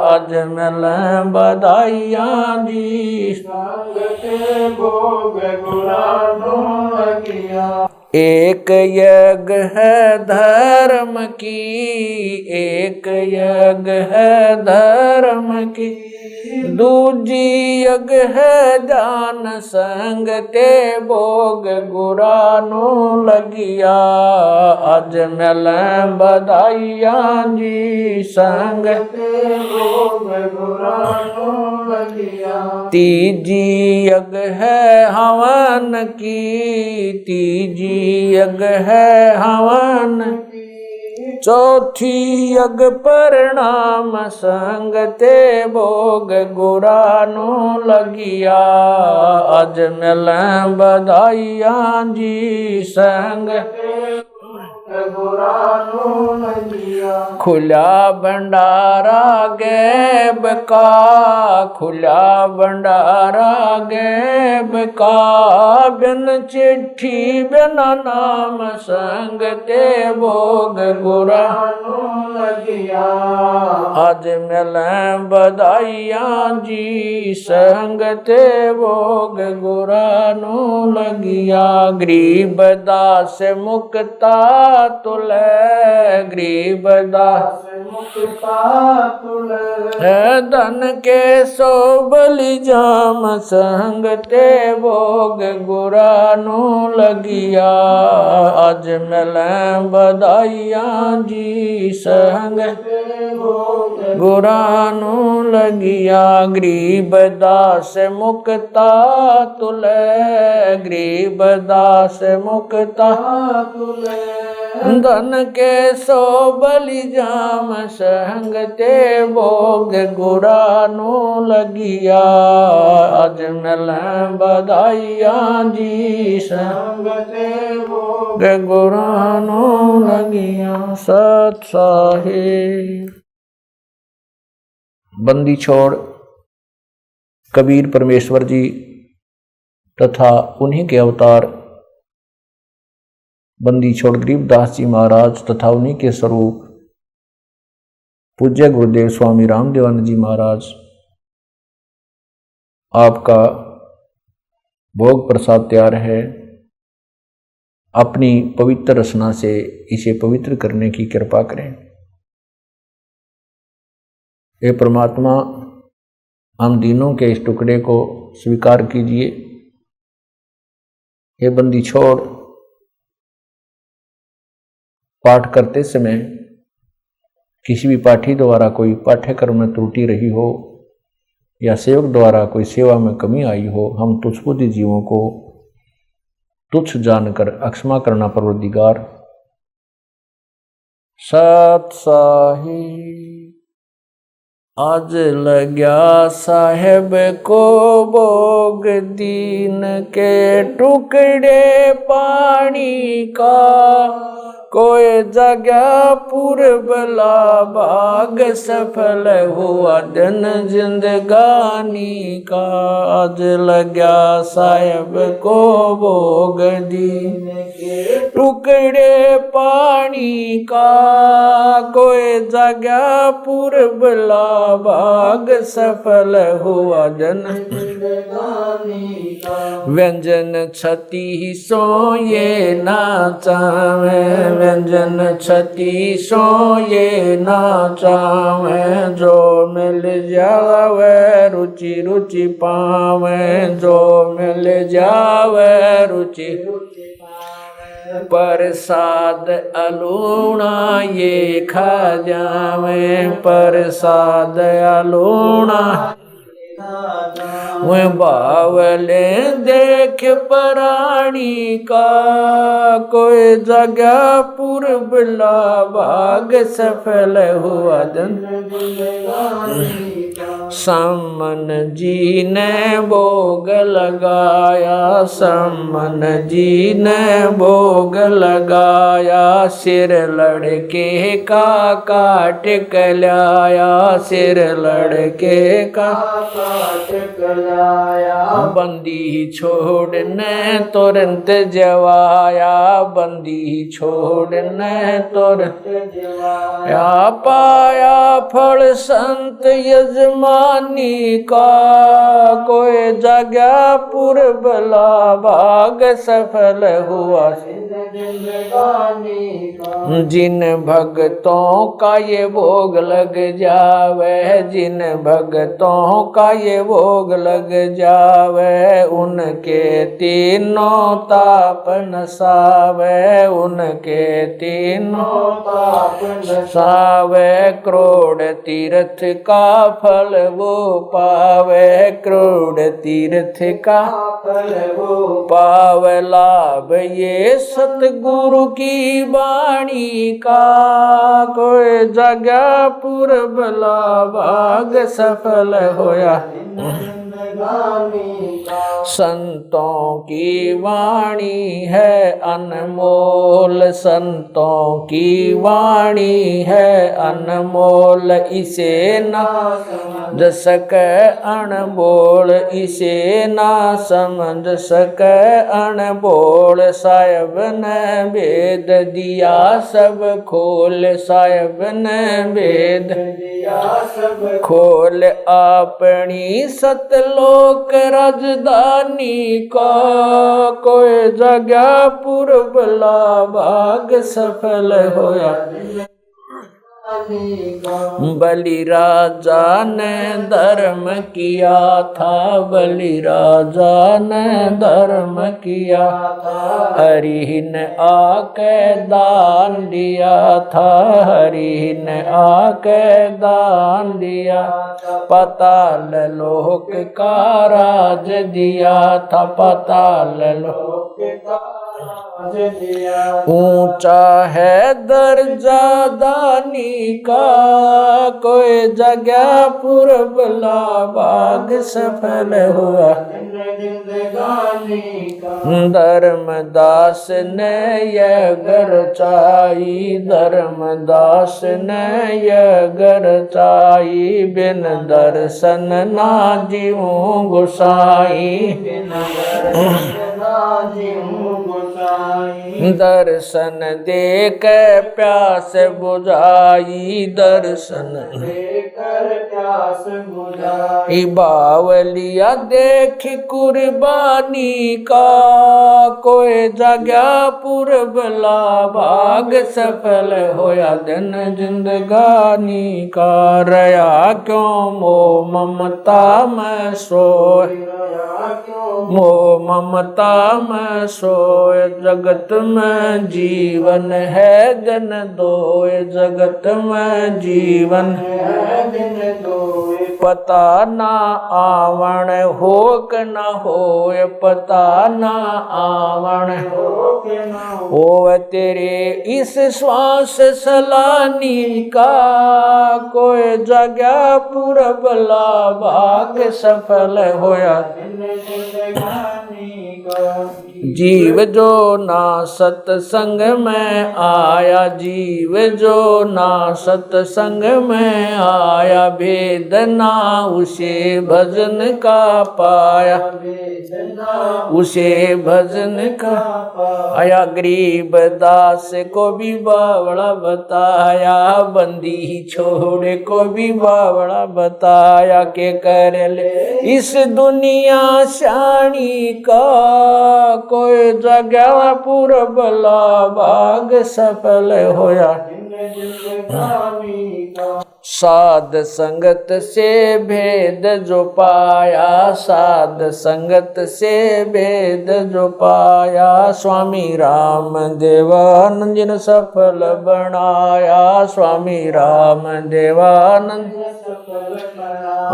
आज मिल बधाइयाँ जी संग ते भोग गुरानो लगिया। एक यज्ञ है धर्म की एक यज्ञ है धर्म की दूजी यज्ञ है जान संग ते भोग गुरानो लगिया। आज मिल बधाइयाँ जी संग ते भोग गुरानो लगिया। तीजी यज्ञ है हवन की तीजी यज्ञ है हवन चौथी यज्ञ परिणाम संग ते भोग गुरानो लगिया। आज मिल बधाइयाँ जी संग गुरानो लगिया। खुला भंडारा गैब का खुला भंडारा गैब का बिन चिट्ठी बिन नाम संग ते भोग गुरानो लगिया। आज मिल बधाइयाँ जी संग ते भोग गुरानो लगिया। गरीब दास मुक्ता तुले गरीब दास मुक्ता तुले। है धन के सो बलि जाम संग ते भोग गुरानो लगिया। आज मिल बधाइयाँ जी संग गुरानो लगिया। गरीब दास मुक्ता तुले गरीब दास मुक्ता तुले। धन के सो बलि जाम संग ते भोग गुरानो लगिया। आज मिल बधाइयाँ जी संग ते भोग गुरानो लगिया। सत साहिब। बंदी छोड़ कबीर परमेश्वर जी तथा उन्हीं के अवतार बंदी छोड़ गरीबदास जी महाराज तथा उन्हीं के स्वरूप पूज्य गुरुदेव स्वामी रामदेवानंद जी महाराज, आपका भोग प्रसाद तैयार है। अपनी पवित्र रचना से इसे पवित्र करने की कृपा करें। हे परमात्मा, हम दीनों के इस टुकड़े को स्वीकार कीजिए। हे बंदी छोड़, पाठ करते समय किसी भी पाठी द्वारा कोई पाठ्यक्रम में त्रुटि रही हो या सेवक द्वारा कोई सेवा में कमी आई हो, हम तुच्छबुद्धि जीवों को तुच्छ जानकर अक्षमा करना परवरदिगार। सत साहिब आज लग्या साहेब को भोग, दीन के टुकड़े पानी का, कोई जगह पूर्वला भाग, सफल हुआ दिन जिंदगानी का। आज लग्या साहेब को भोग, दीन के टुकड़े पानी का, कोई जगह पूर्वला भाग, सफल हुआ दिन जिंदगानी का। व्यंजन छती सो ये नाचावे, व्यंजन छती सो ये नाचावे, जो मिल जावे रुचि रुचि पावे, जो मिल जावे रुचि रुचि पावे। प्रसाद अलूणा ये खा जावे, प्रसाद अलूणा वह बावले देख प्राणी का, कोई जगह पूर्वला भाग, सफल हुआ दिन। सम्मन जी ने भोग लगाया, सम्मन जी ने भोग लगाया, सिर लड़के का काट कलाया, सिर लड़के का बंदी छोड़ने तुरंत जवाया, बंदी छोड़ने तुरंत जवाया। पाया फल संत यजमानी का, कोई जगह पूर्वला भाग, सफल हुआ जिंदगानी का। जिन भक्तों का ये भोग लग जावे, जिन भक्तों का ये भोग लग जावे, उनके तीनों ताप नसावे, उनके तीनों ताप नसावे। करोड़ तीर्थ का फल वो पावे, करोड़ तीर्थ का फल वो पावे। लाभ ये सतगुरु की वाणी का, कोई जगह पूर्वला भाग, सफल होया संतों की वाणी है अनमोल, संतों की वाणी है अनमोल, इसे ना समझ सके अनबोल, इसे ना समझ सके अनबोल। साहिब ने भेद दिया सब खोल, साहिब ने भेद दिया सब खोल। अपनी सतलोक राजधानी का, कोई जगह पूर्वला भाग, सफल होया। बलि राजा ने धर्म किया था, बलि राजा ने धर्म किया था, हरि ने आके दान दिया था, हरि ने आके दान दिया। पाताल लोक का राज दिया था, पाताल लोक का ऊंचा है दर्जा दानी का, कोई जगह पूर्वला भाग, सफल हुआ धर्मदास ने यह गरचाई, धर्मदास ने यह गरचाई। बिन दर्शन ना जीऊं गुसाई, साजिहूं गोसाई। दर्शन देख प्यास बुझाई, दर्शन लेकर प्यास बुझाई। बावलिया देख कुर्बानी का, कोई जगह पुरबला भाग सफल होया दिन जिंदगानी का। रया क्यों मोह ममता में सोए, मोह ममता में सोए। जगत में जीवन है दिन दोए, जगत में जीवन है दिन दोए। पता ना आवण हो क न होए, पता ना आवण हो के ना हो तेरे इस श्वास सलानी का। कोई जगह पुरबला भाग सफल होया जिंदगानी का। जीव जो ना सत्संग में आया, जीव जो ना सत्संग में आया। भेद ना उसे भजन का पाया, उसे भजन का आया। गरीब दास को भी बावड़ा बताया, बंदी छोड़े को भी बावड़ा बताया। के कर ले इस दुनिया शानी का, कोई जगह पुरबला भाग सफल होया जिंदगानी का। साध संगत से भेद जो पाया, साध संगत से भेद जो पाया। स्वामी राम देवानंद जिन सफल बनाया, स्वामी राम देवानंद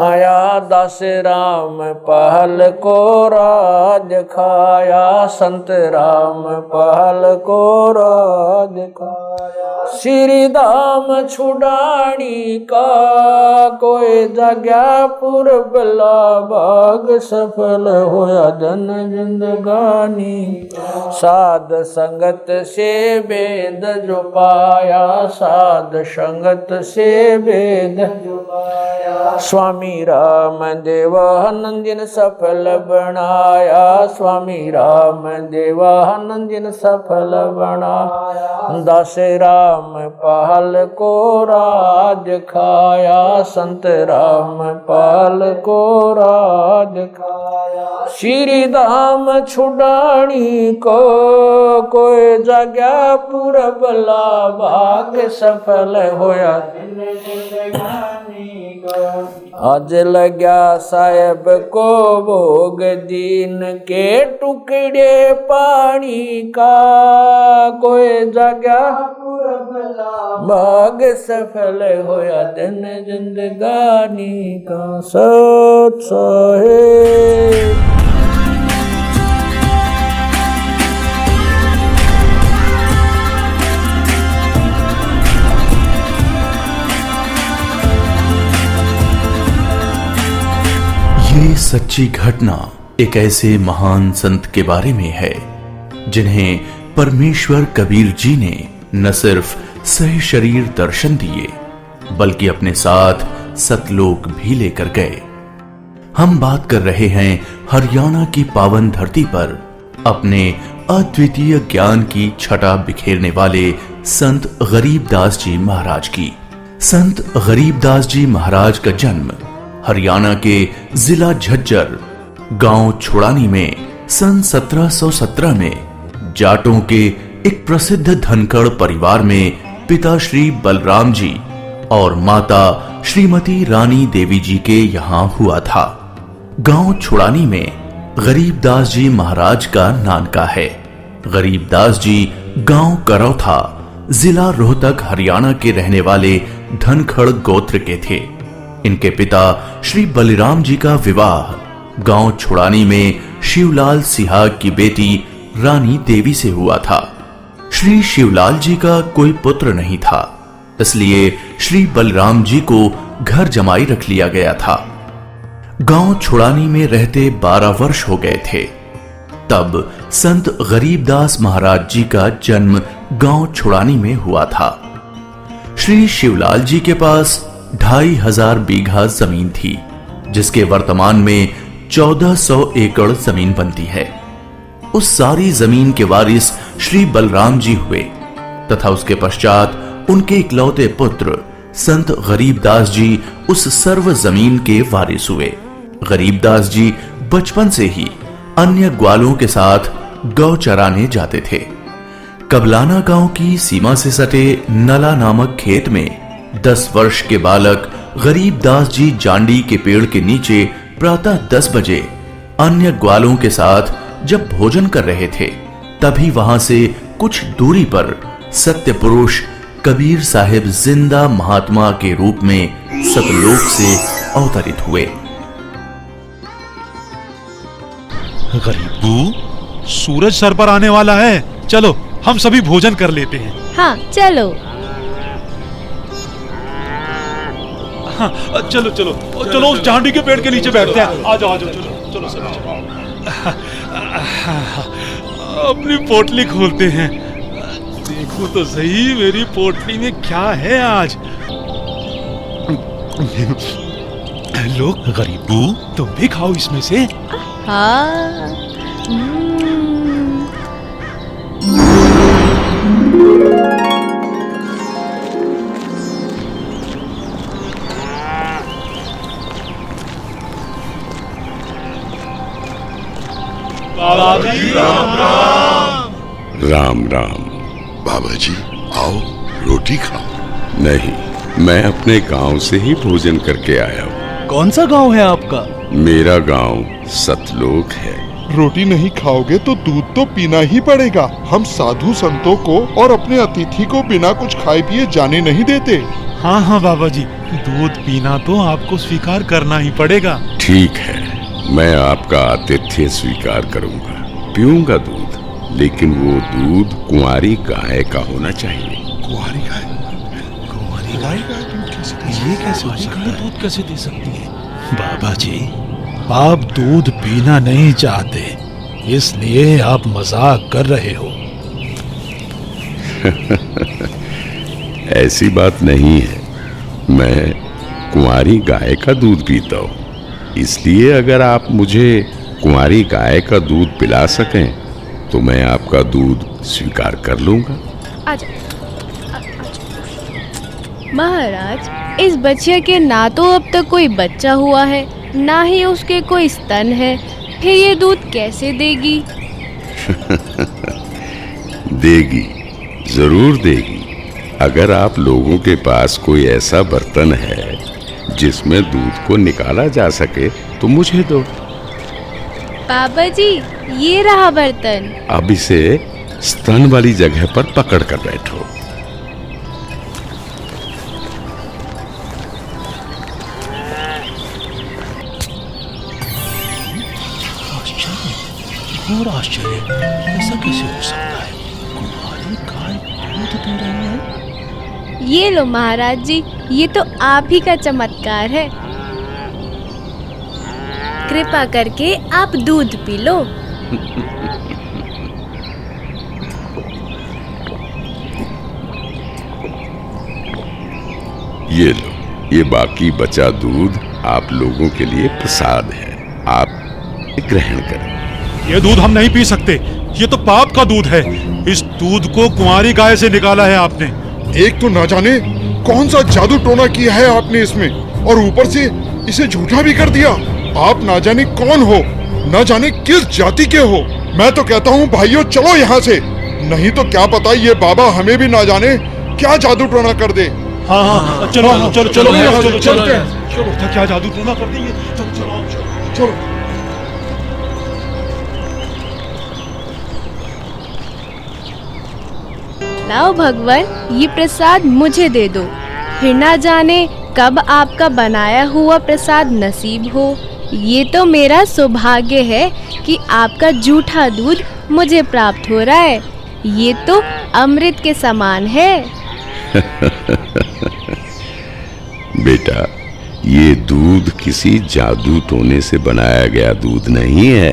आया। दास राम पहल को राज खाया, संत राम पहल को राज खाया। श्री धाम छुड़ानी का, कोई जगह पुरबला भाग सफल होया जन जिंदगानी। साध संगत से भेद जो पाया, साध संगत से भेद जो पाया। स्वामी राम देवानंद जिन सफल बनाया, स्वामी राम देवानंद जिन सफल बनाया। दास राम पहल को राज खाया, संत राम पहल को राज खाया। श्री धाम छुड़ानी को, कोई जगह पुरबला भाग सफल होया जिंदगानी का। आज लग्या साहेब को भोग दीन के टुकड़े पानी का। कोई जगह पुरबला भाग सफल होया दिन जिंदगानी का। सत साहेब। ये सच्ची घटना एक ऐसे महान संत के बारे में है जिन्हें परमेश्वर कबीर जी ने न सिर्फ सह शरीर दर्शन दिए बल्कि अपने साथ सतलोक भी लेकर गए। हम बात कर रहे हैं हरियाणा की पावन धरती पर अपने अद्वितीय ज्ञान की छटा बिखेरने वाले संत गरीबदास जी महाराज की। संत गरीबदास जी महाराज का जन्म हरियाणा के जिला झज्जर गांव छुड़ानी में सन 1717 में जाटों के एक प्रसिद्ध धनखड़ परिवार में पिता श्री बलराम जी और माता श्रीमती रानी देवी जी के यहाँ हुआ था। गांव छुड़ानी में गरीबदास जी महाराज का नानका है। गरीबदास जी गांव करौथा जिला रोहतक हरियाणा के रहने वाले धनखड़ गोत्र के थे। इनके पिता श्री बलिराम जी का विवाह गांव छुड़ानी में शिवलाल सिहाग की बेटी रानी देवी से हुआ था। श्री शिवलाल जी का कोई पुत्र नहीं था, इसलिए श्री बलराम जी को घर जमाई रख लिया गया था। गांव छुड़ानी में रहते 12 वर्ष हो गए थे तब संत गरीबदास महाराज जी का जन्म गांव छुड़ानी में हुआ था। श्री शिवलाल जी के पास 2500 बीघा जमीन थी, जिसके वर्तमान में 1400 एकड़ जमीन बनती है। उस सारी जमीन के वारिस श्री बलराम जी हुए तथा उसके पश्चात उनके इकलौते पुत्र संत गरीबदास जी उस सर्व जमीन के वारिस हुए। गरीबदास जी बचपन से ही अन्य ग्वालों के साथ गौ चराने जाते थे। कबलाना गांव की सीमा से सटे नला नामक खेत में 10 वर्ष के बालक गरीबदास जी जांडी के पेड़ के नीचे प्रातः 10 बजे अन्य ग्वालों के साथ जब भोजन कर रहे थे, तभी वहां से कुछ दूरी पर सत्य पुरुष कबीर साहिब जिंदा महात्मा के रूप में सतलोक से अवतरित हुए। गरीबू, सूरज सर पर आने वाला है, चलो हम सभी भोजन कर लेते हैं। हाँ चलो। हाँ, चलो चलो चलो उस जांडी के पेड़ के नीचे बैठते हैं। आ जाओ चलो चलो चलो। अपनी पोटली खोलते हैं, देखो तो सही मेरी पोटली में क्या है आज। लो गरीबू, तुम भी खाओ इसमें से। हाँ। राम राम। बाबा जी आओ, रोटी खाओ। नहीं, मैं अपने गांव से ही भोजन करके आया हूँ। कौन सा गांव है आपका? मेरा गांव सतलोक है। रोटी नहीं खाओगे तो दूध तो पीना ही पड़ेगा। हम साधु संतों को और अपने अतिथि को बिना कुछ खाए पिए जाने नहीं देते। हाँ हाँ बाबा जी, दूध पीना तो आपको स्वीकार करना ही पड़ेगा। ठीक है, मैं आपका आतिथ्य स्वीकार करूंगा, पीऊंगा दूध, लेकिन वो दूध कुंवारी गाय का होना चाहिए। कुंवारी गाय? कुंवारी गाय? ये कैसे हो सकता है? दूध कैसे दे सकती है? बाबा जी, आप दूध पीना नहीं चाहते, इसलिए आप मजाक कर रहे हो। ऐसी बात नहीं है, मैं कुंवारी गाय का दूध पीता हूँ, इसलिए अगर आप मुझे कुंवारी गाय का दूध पिला सकें तो मैं आपका दूध स्वीकार कर लूंगा। आजा। महाराज, इस बच्चे के ना तो अब तक कोई बच्चा हुआ है, ना ही उसके कोई स्तन है, फिर ये दूध कैसे देगी? देगी, जरूर देगी। अगर आप लोगों के पास कोई ऐसा बर्तन है जिसमें दूध को निकाला जा सके तो मुझे दो। बाबा जी, ये रहा बर्तन। अब इसे स्तन वाली जगह पर पकड़ कर बैठो। घोर आश्चर्य, ऐसा कैसे हो सकता है? कुंवारी गाय दूध दे रही है। ये लो महाराज जी, ये तो आप ही का चमत्कार है। कृपा करके आप दूध पी लो। ये लो, ये बाकी बचा दूध आप लोगों के लिए प्रसाद है, आप ग्रहण करें। ये दूध हम नहीं पी सकते, ये तो पाप का दूध है। इस दूध को कुंवारी गाय से निकाला है आपने। एक तो ना जाने कौन सा जादू टोना किया है आपने इसमें, और ऊपर से इसे झूठा भी कर दिया। आप ना जाने कौन हो, ना जाने किस जाति के हो। मैं तो कहता हूँ भाइयों, चलो यहाँ से, नहीं तो क्या पता ये बाबा हमें भी ना जाने क्या जादू टोना कर दे। हाँ हाँ, चलो चलो चलो चलो चलते हैं। चलो, क्या जादू टोना कर देंगे? चलो चलो चलो। लाओ भगवान, ये प्रसाद मुझे दे दो, फिर ना जाने कब आपका बनाया हुआ प्रसाद नसीब हो। ये तो मेरा सौभाग्य है कि आपका जूठा दूध मुझे प्राप्त हो रहा है। ये तो अमृत के समान है। बेटा, ये दूध किसी जादू टोने से बनाया गया दूध नहीं है,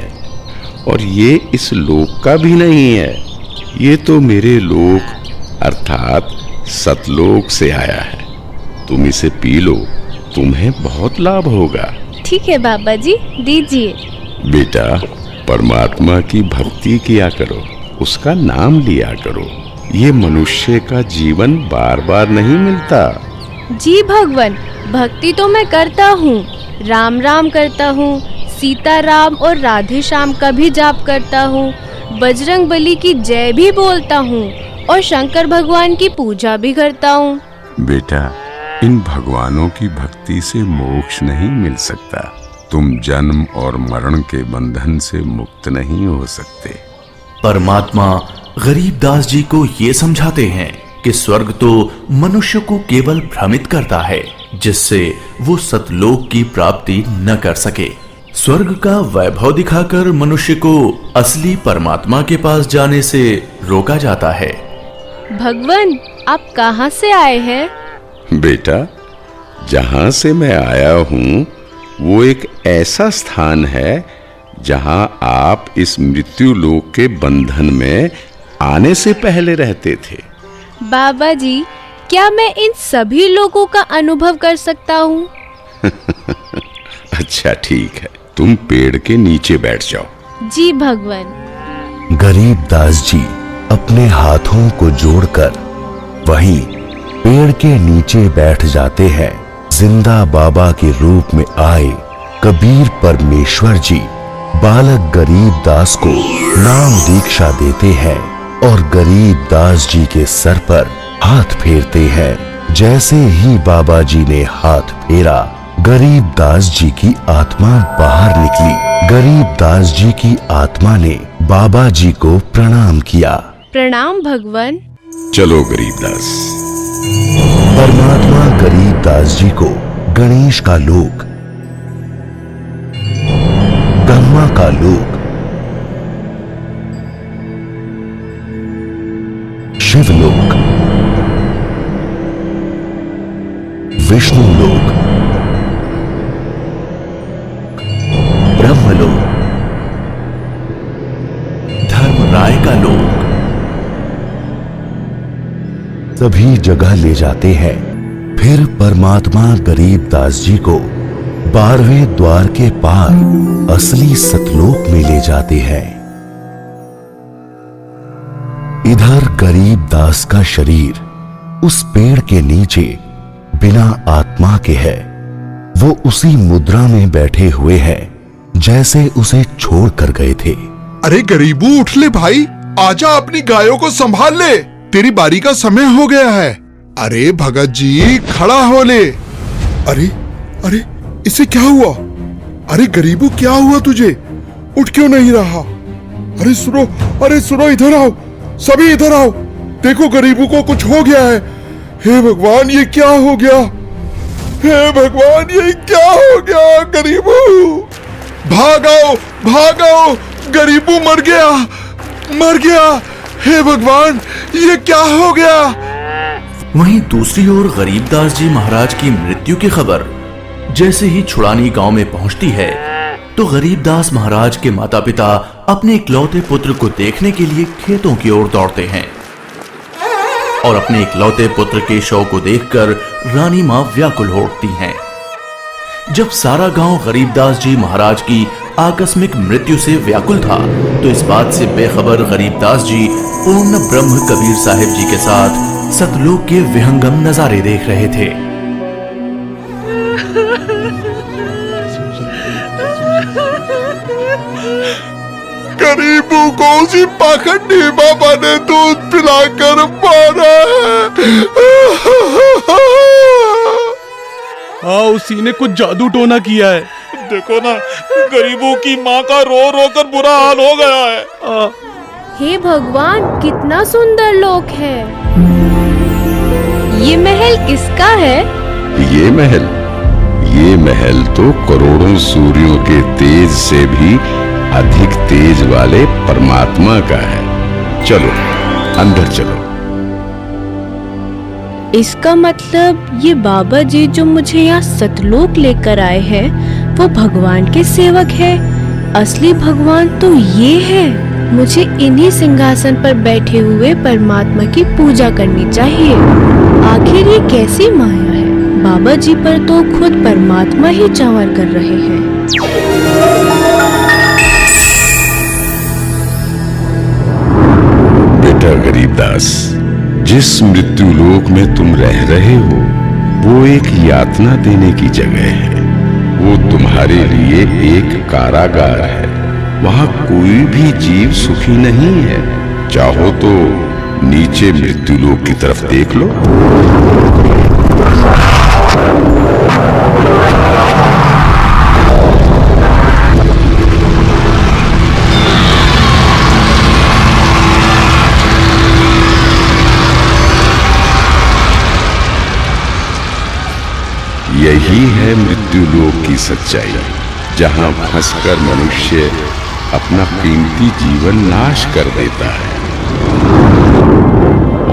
और ये इस लोक का भी नहीं है। ये तो मेरे लोक अर्थात सतलोक से आया है। तुम इसे पी लो, तुम्हें बहुत लाभ होगा। ठीक है बाबा जी, दीजिए। बेटा, परमात्मा की भक्ति किया करो, उसका नाम लिया करो। ये मनुष्य का जीवन बार बार नहीं मिलता। जी भगवान, भक्ति तो मैं करता हूँ, राम राम करता हूँ, सीता राम और राधे श्याम का भी जाप करता हूँ, बजरंग बली की जय भी बोलता हूँ और शंकर भगवान की पूजा भी करता हूँ। बेटा, इन भगवानों की भक्ति से मोक्ष नहीं मिल सकता। तुम जन्म और मरण के बंधन से मुक्त नहीं हो सकते। परमात्मा गरीबदास जी को ये समझाते हैं कि स्वर्ग तो मनुष्य को केवल भ्रमित करता है, जिससे वो सतलोक की प्राप्ति न कर सके। स्वर्ग का वैभव दिखाकर मनुष्य को असली परमात्मा के पास जाने से रोका जाता है। भगवान, आप कहाँ से आए हैं? बेटा, जहां से मैं आया हूँ वो एक ऐसा स्थान है जहां आप इस मृत्यु लोक के बंधन में आने से पहले रहते थे। बाबा जी, क्या मैं इन सभी लोगों का अनुभव कर सकता हूँ? अच्छा ठीक है, तुम पेड़ के नीचे बैठ जाओ। जी भगवान। गरीबदास जी अपने हाथों को जोड़कर वहीं पेड़ के नीचे बैठ जाते हैं। जिंदा बाबा के रूप में आए कबीर परमेश्वर जी बालक गरीबदास को नाम दीक्षा देते हैं और गरीबदास जी के सर पर हाथ फेरते हैं। जैसे ही बाबा जी ने हाथ फेरा, गरीबदास जी की आत्मा बाहर निकली। गरीबदास जी की आत्मा ने बाबा जी को प्रणाम किया। प्रणाम भगवान। चलो गरीबदास। परमात्मा गरीबदास जी को गणेश का लोक, ब्रह्मा का लोक, शिवलोक, विष्णु लोक, ब्रह्मलोक, धर्मराय का लोक, सभी जगह ले जाते हैं। फिर परमात्मा गरीबदास जी को 12वें द्वार के पार असली सतलोक में ले जाते हैं। इधर गरीबदास का शरीर उस पेड़ के नीचे बिना आत्मा के है। वो उसी मुद्रा में बैठे हुए हैं जैसे उसे छोड़ कर गए थे। अरे गरीबू, उठ ले भाई, आजा, अपनी गायों को संभाल ले, तेरी बारी का समय हो गया है। अरे भगत जी, खड़ा हो ले। अरे अरे, इसे क्या हुआ? अरे गरीबू, क्या हुआ तुझे? उठ क्यों नहीं रहा? अरे सुनो, अरे सुनो, इधर आओ, सभी इधर आओ। देखो गरीबू को कुछ हो गया है। हे भगवान, ये क्या हो गया? हे भगवान, ये क्या हो गया? गरीबू, भागो भागो, गरीबू मर गया, मर गया। हे भगवान, ये क्या हो गया? वहीं दूसरी ओर गरीबदास जी महाराज की मृत्यु की खबर जैसे ही छुड़ानी गांव में पहुंचती है, तो गरीबदास महाराज के माता पिता अपने इकलौते पुत्र को देखने के लिए खेतों की ओर दौड़ते हैं और अपने इकलौते पुत्र के शव को देखकर रानी मां व्याकुल हो उठती हैं। जब सारा गांव गरीबदास जी महाराज की आकस्मिक मृत्यु से व्याकुल था, तो इस बात से बेखबर गरीबदास जी पूर्ण ब्रह्म कबीर साहिब जी के साथ सतलोक के विहंगम नजारे देख रहे थे। गरीबू को उसी पाखंडी बाबा ने दूध पिलाकर मारा है। हाँ, उसी ने कुछ जादू टोना किया है। देखो ना, गरीबों की माँ का रो रो कर बुरा हाल हो गया है। हे भगवान, कितना सुंदर लोक है। ये महल किसका है? ये महल तो करोड़ों सूर्यों के तेज से भी अधिक तेज वाले परमात्मा का है। चलो अंदर चलो। इसका मतलब ये बाबा जी जो मुझे यहाँ सतलोक लेकर आए हैं, वो भगवान के सेवक है। असली भगवान तो ये है। मुझे इन्हीं सिंहासन पर बैठे हुए परमात्मा की पूजा करनी चाहिए। आखिर ये कैसी माया है? बाबा जी पर तो खुद परमात्मा ही चावर कर रहे हैं। गरीबदास, जिस मृत्यु लोक में तुम रह रहे हो वो एक यातना देने की जगह है। वो तुम्हारे लिए एक कारागार है। वहां कोई भी जीव सुखी नहीं है। चाहो तो नीचे मृत्यु लोक की तरफ देख लो। यही है मृत्यु लोक की सच्चाई, जहां फंसकर मनुष्य अपना कीमती जीवन नाश कर देता है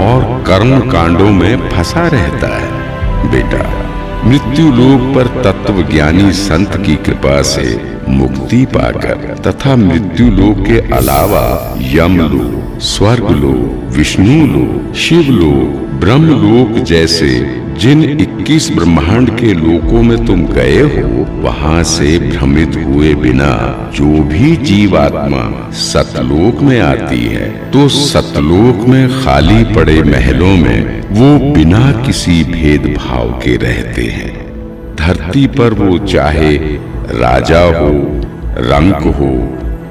और कर्म कांडों में फंसा रहता है। बेटा, मृत्यु लोक पर तत्वज्ञानी संत की कृपा से मुक्ति पाकर तथा मृत्यु लोक के अलावा यमलोक, स्वर्गलोक, विष्णु लोक, शिवलोक, ब्रह्मलोक जैसे जिन 21 ब्रह्मांड के लोकों में तुम गए हो, वहां से भ्रमित हुए बिना जो भी जीवात्मा सतलोक में आती है तो सतलोक में खाली पड़े महलों में वो बिना किसी भेदभाव के रहते हैं। धरती पर वो चाहे राजा हो, रंक हो,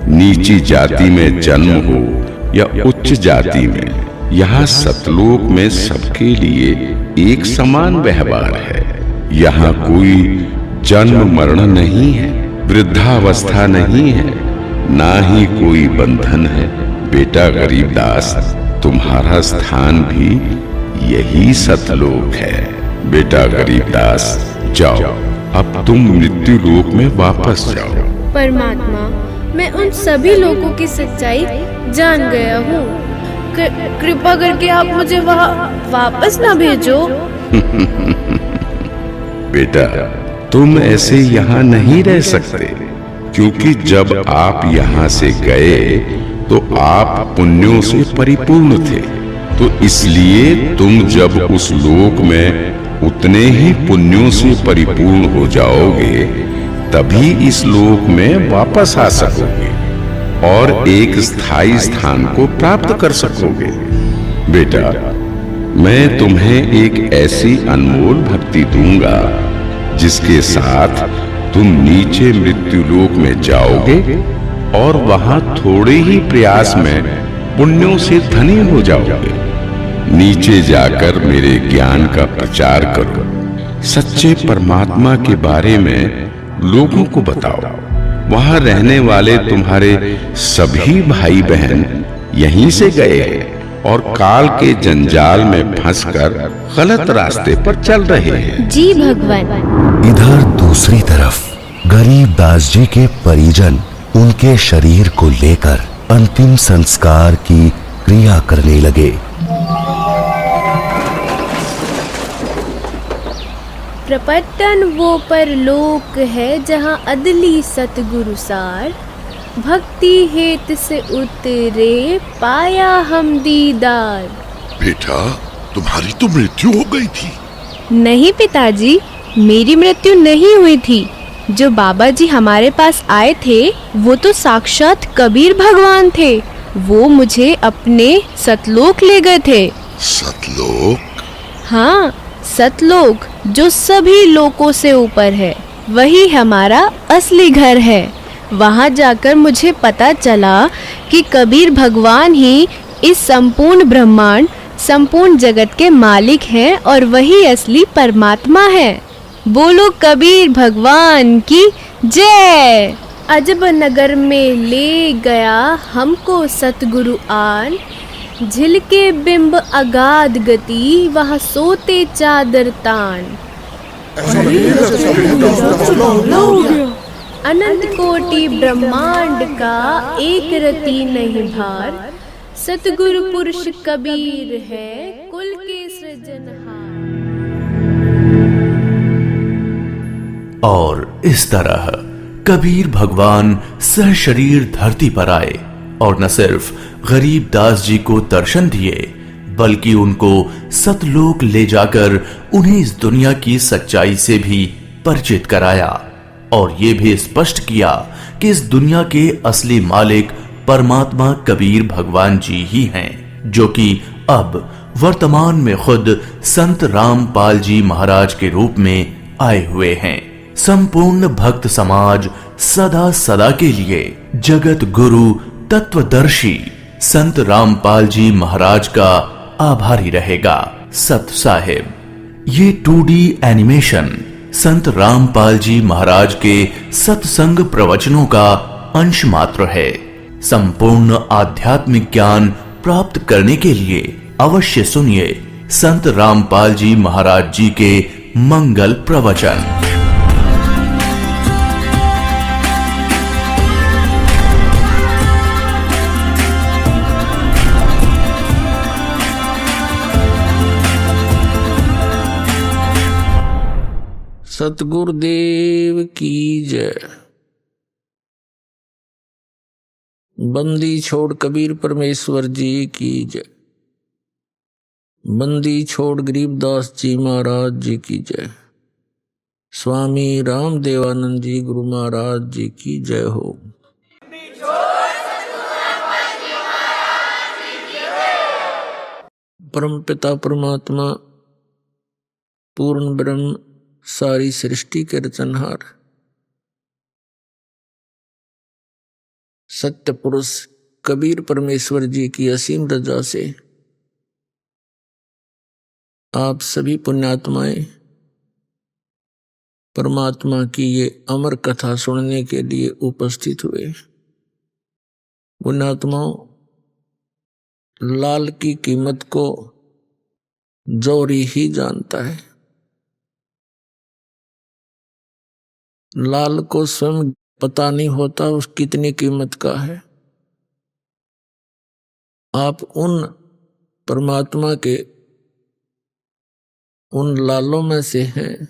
नीची जाति में जन्म हो या उच्च जाति में, यहाँ सतलोक में सबके लिए एक समान व्यवहार है। यहाँ कोई जन्म मरण नहीं है, वृद्धावस्था नहीं है, ना ही कोई बंधन है। बेटा गरीबदास, तुम्हारा स्थान भी यही सतलोक है। बेटा गरीबदास, जाओ, अब तुम मृत्यु लोक में वापस जाओ। परमात्मा, मैं उन सभी लोगों की सच्चाई जान गया हूँ। कृपा करके आप मुझे वहाँ वापस ना भेजो। बेटा, तुम ऐसे यहाँ नहीं रह सकते, क्योंकि जब आप यहाँ से गए तो आप पुण्यों से परिपूर्ण थे। तो इसलिए तुम जब उस लोक में उतने ही पुण्यों से परिपूर्ण हो जाओगे तभी इस लोक में वापस आ सकोगे और एक स्थायी स्थान को प्राप्त कर सकोगे। बेटा, मैं तुम्हें एक ऐसी अनमोल भक्ति दूंगा जिसके साथ तुम नीचे मृत्यु लोक में जाओगे और वहां थोड़े ही प्रयास में पुण्यों से धनी हो जाओगे। नीचे जाकर मेरे ज्ञान का प्रचार करो, सच्चे परमात्मा के बारे में लोगों को बताओ। वहां रहने वाले तुम्हारे सभी भाई बहन यहीं से गए हैं और काल के जंजाल में फंसकर गलत रास्ते पर चल रहे हैं। जी भगवान। इधर दूसरी तरफ गरीबदास जी के परिजन उनके शरीर को लेकर अंतिम संस्कार की क्रिया करने लगे। प्रपट्टन वो परलोक है जहाँ अदली सतगुरु सार, भक्ति हेत से उतरे पाया हम दीदार। बेटा, तुम्हारी तो मृत्यु हो गई थी। नहीं पिताजी, मेरी मृत्यु नहीं हुई थी। जो बाबा जी हमारे पास आए थे वो तो साक्षात कबीर भगवान थे। वो मुझे अपने सतलोक ले गए थे। सतलोक? हाँ, सतलोक जो सभी लोकों से ऊपर है, वही हमारा असली घर है। वहाँ जाकर मुझे पता चला कि कबीर भगवान ही इस संपूर्ण ब्रह्मांड, संपूर्ण जगत के मालिक हैं और वही असली परमात्मा है। बोलो कबीर भगवान की जय। अजब नगर में ले गया हमको सतगुरु आन, झिलके बिंब अगाध गति वहाँ सोते चादर तान। अनंत कोटि ब्रह्मांड का एक रति नहीं भार, सतगुरु पुरुष कबीर है कुल के सृजनहार। और इस तरह कबीर भगवान सहशरीर धरती पर आए और न सिर्फ गरीबदास जी को दर्शन दिए बल्कि उनको सतलोक ले जाकर उन्हें इस दुनिया की सच्चाई से भी परिचित कराया और ये भी स्पष्ट किया कि इस दुनिया के असली मालिक परमात्मा कबीर भगवान जी ही हैं। जो कि अब वर्तमान में खुद संत रामपाल जी महाराज के रूप में आए हुए हैं। संपूर्ण भक्त समाज सदा सदा के लिए जगत गुरु तत्वदर्शी संत रामपाल जी महाराज का आभारी रहेगा। सत साहिब। ये 2D एनिमेशन संत रामपाल जी महाराज के सत्संग प्रवचनों का अंश मात्र है। संपूर्ण आध्यात्मिक ज्ञान प्राप्त करने के लिए अवश्य सुनिए संत रामपाल जी महाराज जी के मंगल प्रवचन। सतगुरुदेव की जय। बंदी छोड़ कबीर परमेश्वर जी की जय। बंदी छोड़ गरीबदास जी महाराज जी की जय। स्वामी रामदेवानंद जी गुरु महाराज जी की जय हो। परम पिता परमात्मा पूर्ण ब्रह्म सारी सृष्टि के रचनहार सत्य पुरुष कबीर परमेश्वर जी की असीम रजा से आप सभी पुण्यात्माएं परमात्मा की ये अमर कथा सुनने के लिए उपस्थित हुए। पुण्यात्माओं, लाल की कीमत को जोरी ही जानता है। लाल को स्वयं पता नहीं होता उस कितनी कीमत का है। आप उन परमात्मा के उन लालों में से हैं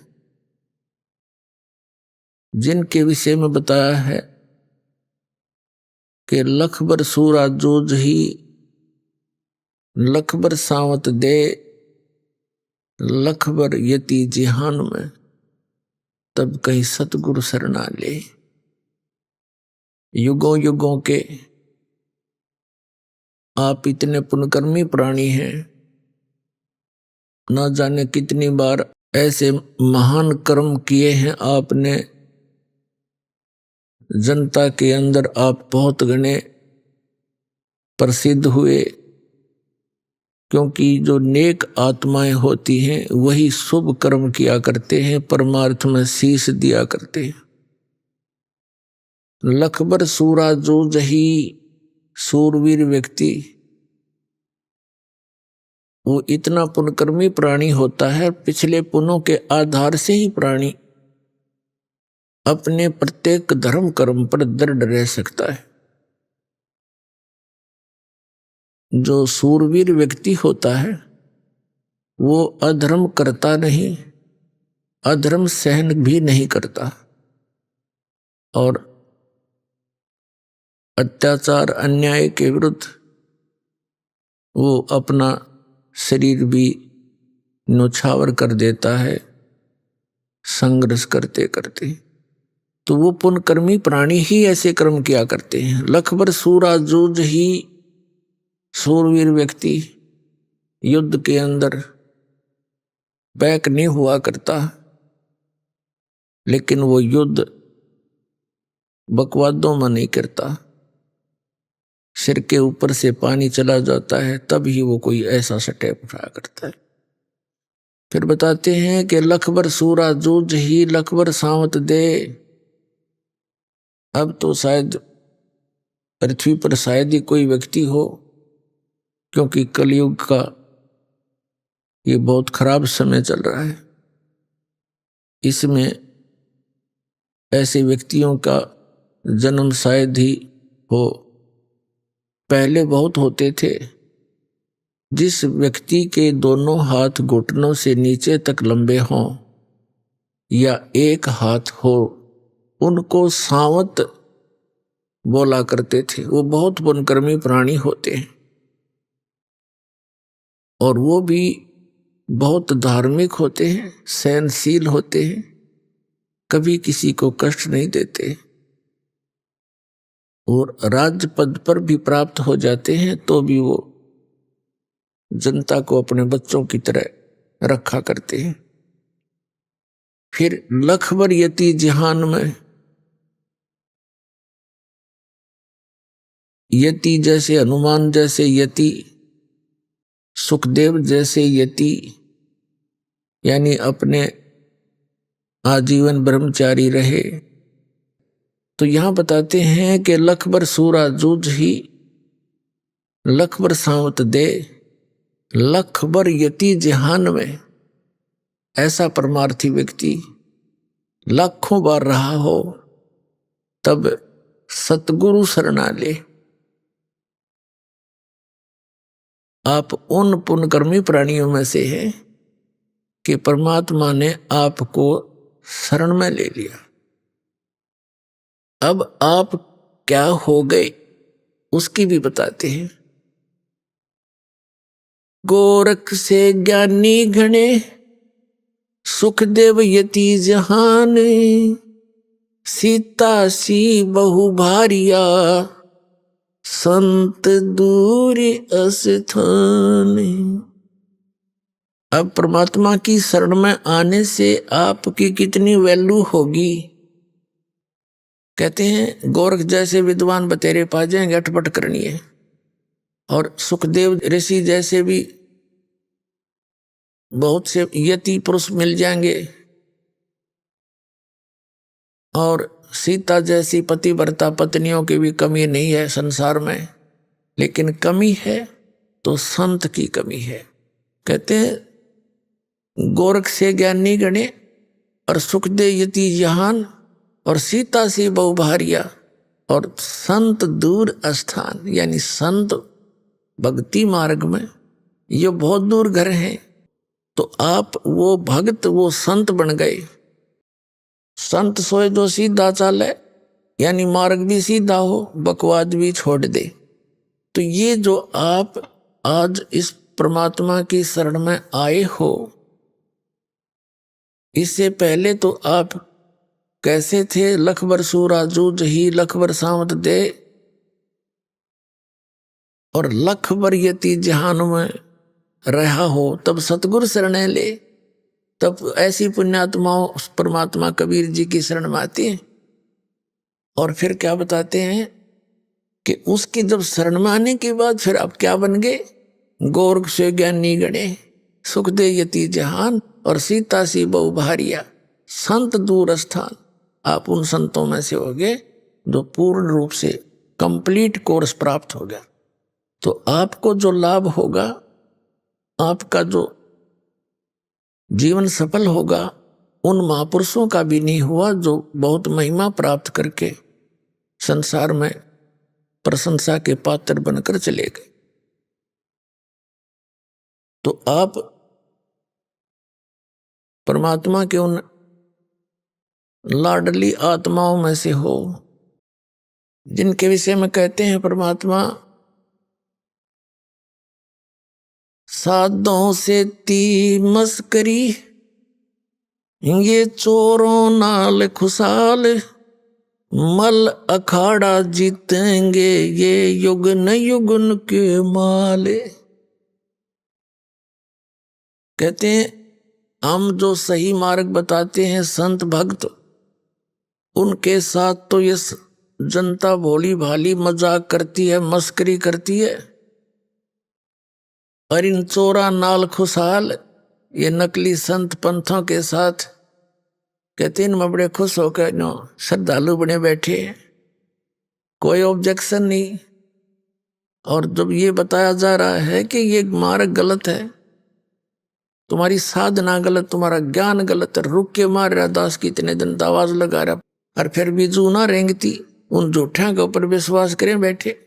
जिनके विषय में बताया है कि लखबर सूरा जोज ही लखबर सावत दे लखबर यति जिहान में तब कहीं सतगुरु शरणा ले। युगों युगों के आप इतने पुण्यकर्मी प्राणी हैं, ना जाने कितनी बार ऐसे महान कर्म किए हैं आपने। जनता के अंदर आप बहुत गणे प्रसिद्ध हुए, क्योंकि जो नेक आत्माएं होती हैं वही शुभ कर्म किया करते हैं, परमार्थ में शीश दिया करते हैं। लखबर सूरा जो जही सूरवीर व्यक्ति वो इतना पुण्यकर्मी प्राणी होता है, पिछले पुण्यों के आधार से ही प्राणी अपने प्रत्येक धर्म कर्म पर दृढ़ रह सकता है। जो सूरवीर व्यक्ति होता है वो अधर्म करता नहीं, अधर्म सहन भी नहीं करता और अत्याचार अन्याय के विरुद्ध वो अपना शरीर भी न्योछावर कर देता है संघर्ष करते करते। तो वो पुण्यकर्मी प्राणी ही ऐसे कर्म किया करते हैं। लखबर सूरा जूझ ही सूरवीर व्यक्ति युद्ध के अंदर बैक नहीं हुआ करता, लेकिन वो युद्ध बकवादों में नहीं करता। सिर के ऊपर से पानी चला जाता है तब ही वो कोई ऐसा स्टेप उठाया करता है। फिर बताते हैं कि लखबर सूरा जूझ ही लखबर सावत दे। अब तो शायद पृथ्वी पर शायद ही कोई व्यक्ति हो, क्योंकि कलयुग का ये बहुत खराब समय चल रहा है। इसमें ऐसे व्यक्तियों का जन्म शायद ही हो। पहले बहुत होते थे। जिस व्यक्ति के दोनों हाथ घुटनों से नीचे तक लंबे हों या एक हाथ हो, उनको सावत बोला करते थे। वो बहुत पुण्यकर्मी प्राणी होते हैं और वो भी बहुत धार्मिक होते हैं, सहनशील होते हैं, कभी किसी को कष्ट नहीं देते और राज्य पद पर भी प्राप्त हो जाते हैं तो भी वो जनता को अपने बच्चों की तरह रखा करते हैं। फिर लखबर यति जहान में, यति जैसे हनुमान जैसे यति, सुखदेव जैसे यति, यानी अपने आजीवन ब्रह्मचारी रहे। तो यहां बताते हैं कि लखबर सूरा जूझ ही, लखबर सावत दे, लखबर यति जहान में। ऐसा परमार्थी व्यक्ति लाखों बार रहा हो तब सतगुरु शरणा ले। आप उन पुण्यकर्मी प्राणियों में से हैं कि परमात्मा ने आपको शरण में ले लिया। अब आप क्या हो गए उसकी भी बताते हैं। गोरख से ज्ञानी घने, सुखदेव यति जहान, सीता सी बहु भारिया, संत दूर अस्थान। अब परमात्मा की शरण में आने से आपकी कितनी वैल्यू होगी। कहते हैं गोरख जैसे विद्वान बतेरे पा जाएंगे, अटपट करनी है। और सुखदेव ऋषि जैसे भी बहुत से यति पुरुष मिल जाएंगे, और सीता जैसी पतिव्रता पत्नियों की भी कमी नहीं है संसार में, लेकिन कमी है तो संत की कमी है। कहते हैं गोरख से ज्ञानी गणे, और सुखदेव यति जहान, और सीता सी बहु भारिया, और संत दूर स्थान, यानी संत भक्ति मार्ग में ये बहुत दूर घर हैं। तो आप वो भक्त वो संत बन गए। संत सोए जो सीधा चाले, यानी मार्ग भी सीधा हो, बकवाद भी छोड़ दे। तो ये जो आप आज इस परमात्मा की शरण में आए हो, इससे पहले तो आप कैसे थे? लखबर सूरा जूझ ही, लखबर सावत दे, और लखबर यति जहान में रहा हो, तब सतगुरु शरण ले। तब ऐसी पुण्यात्माओं परमात्मा कबीर जी की शरण में आती हैं। और फिर क्या बताते हैं कि उसकी जब शरण में आने के बाद फिर आप क्या बन गए? गोरख से ज्ञानी गणे, सुखदेव यति जहान, और सीता सी बहु भारिया, संत दूर स्थान। आप उन संतों में से हो गए जो पूर्ण रूप से कंप्लीट कोर्स प्राप्त हो गया। तो आपको जो लाभ होगा, आपका जो जीवन सफल होगा, उन महापुरुषों का भी नहीं हुआ जो बहुत महिमा प्राप्त करके संसार में प्रशंसा के पात्र बनकर चले गए। तो आप परमात्मा के उन लाडली आत्माओं में से हो जिनके विषय में कहते हैं परमात्मा साधों से ती मस्करी, ये चोरों नाल खुशाल, मल अखाड़ा जीतेंगे ये युगन युगन के माले। कहते हैं हम जो सही मार्ग बताते हैं संत भक्त, उनके साथ तो ये जनता भोली भाली मजाक करती है, मस्करी करती है। और इन चोरा नाल खुशहाल, ये नकली संत पंथों के साथ कहते हैं मैं बड़े खुश होकर नो श्रद्धालु बने बैठे, कोई ऑब्जेक्शन नहीं। और जब ये बताया जा रहा है कि ये मार्ग गलत है, तुम्हारी साधना गलत, तुम्हारा ज्ञान गलत है, रुक के मार रहा दास की इतने दिन आवाज लगा रहा, और फिर भी जू ना रेंगती, उन झूठा के ऊपर विश्वास करें बैठे।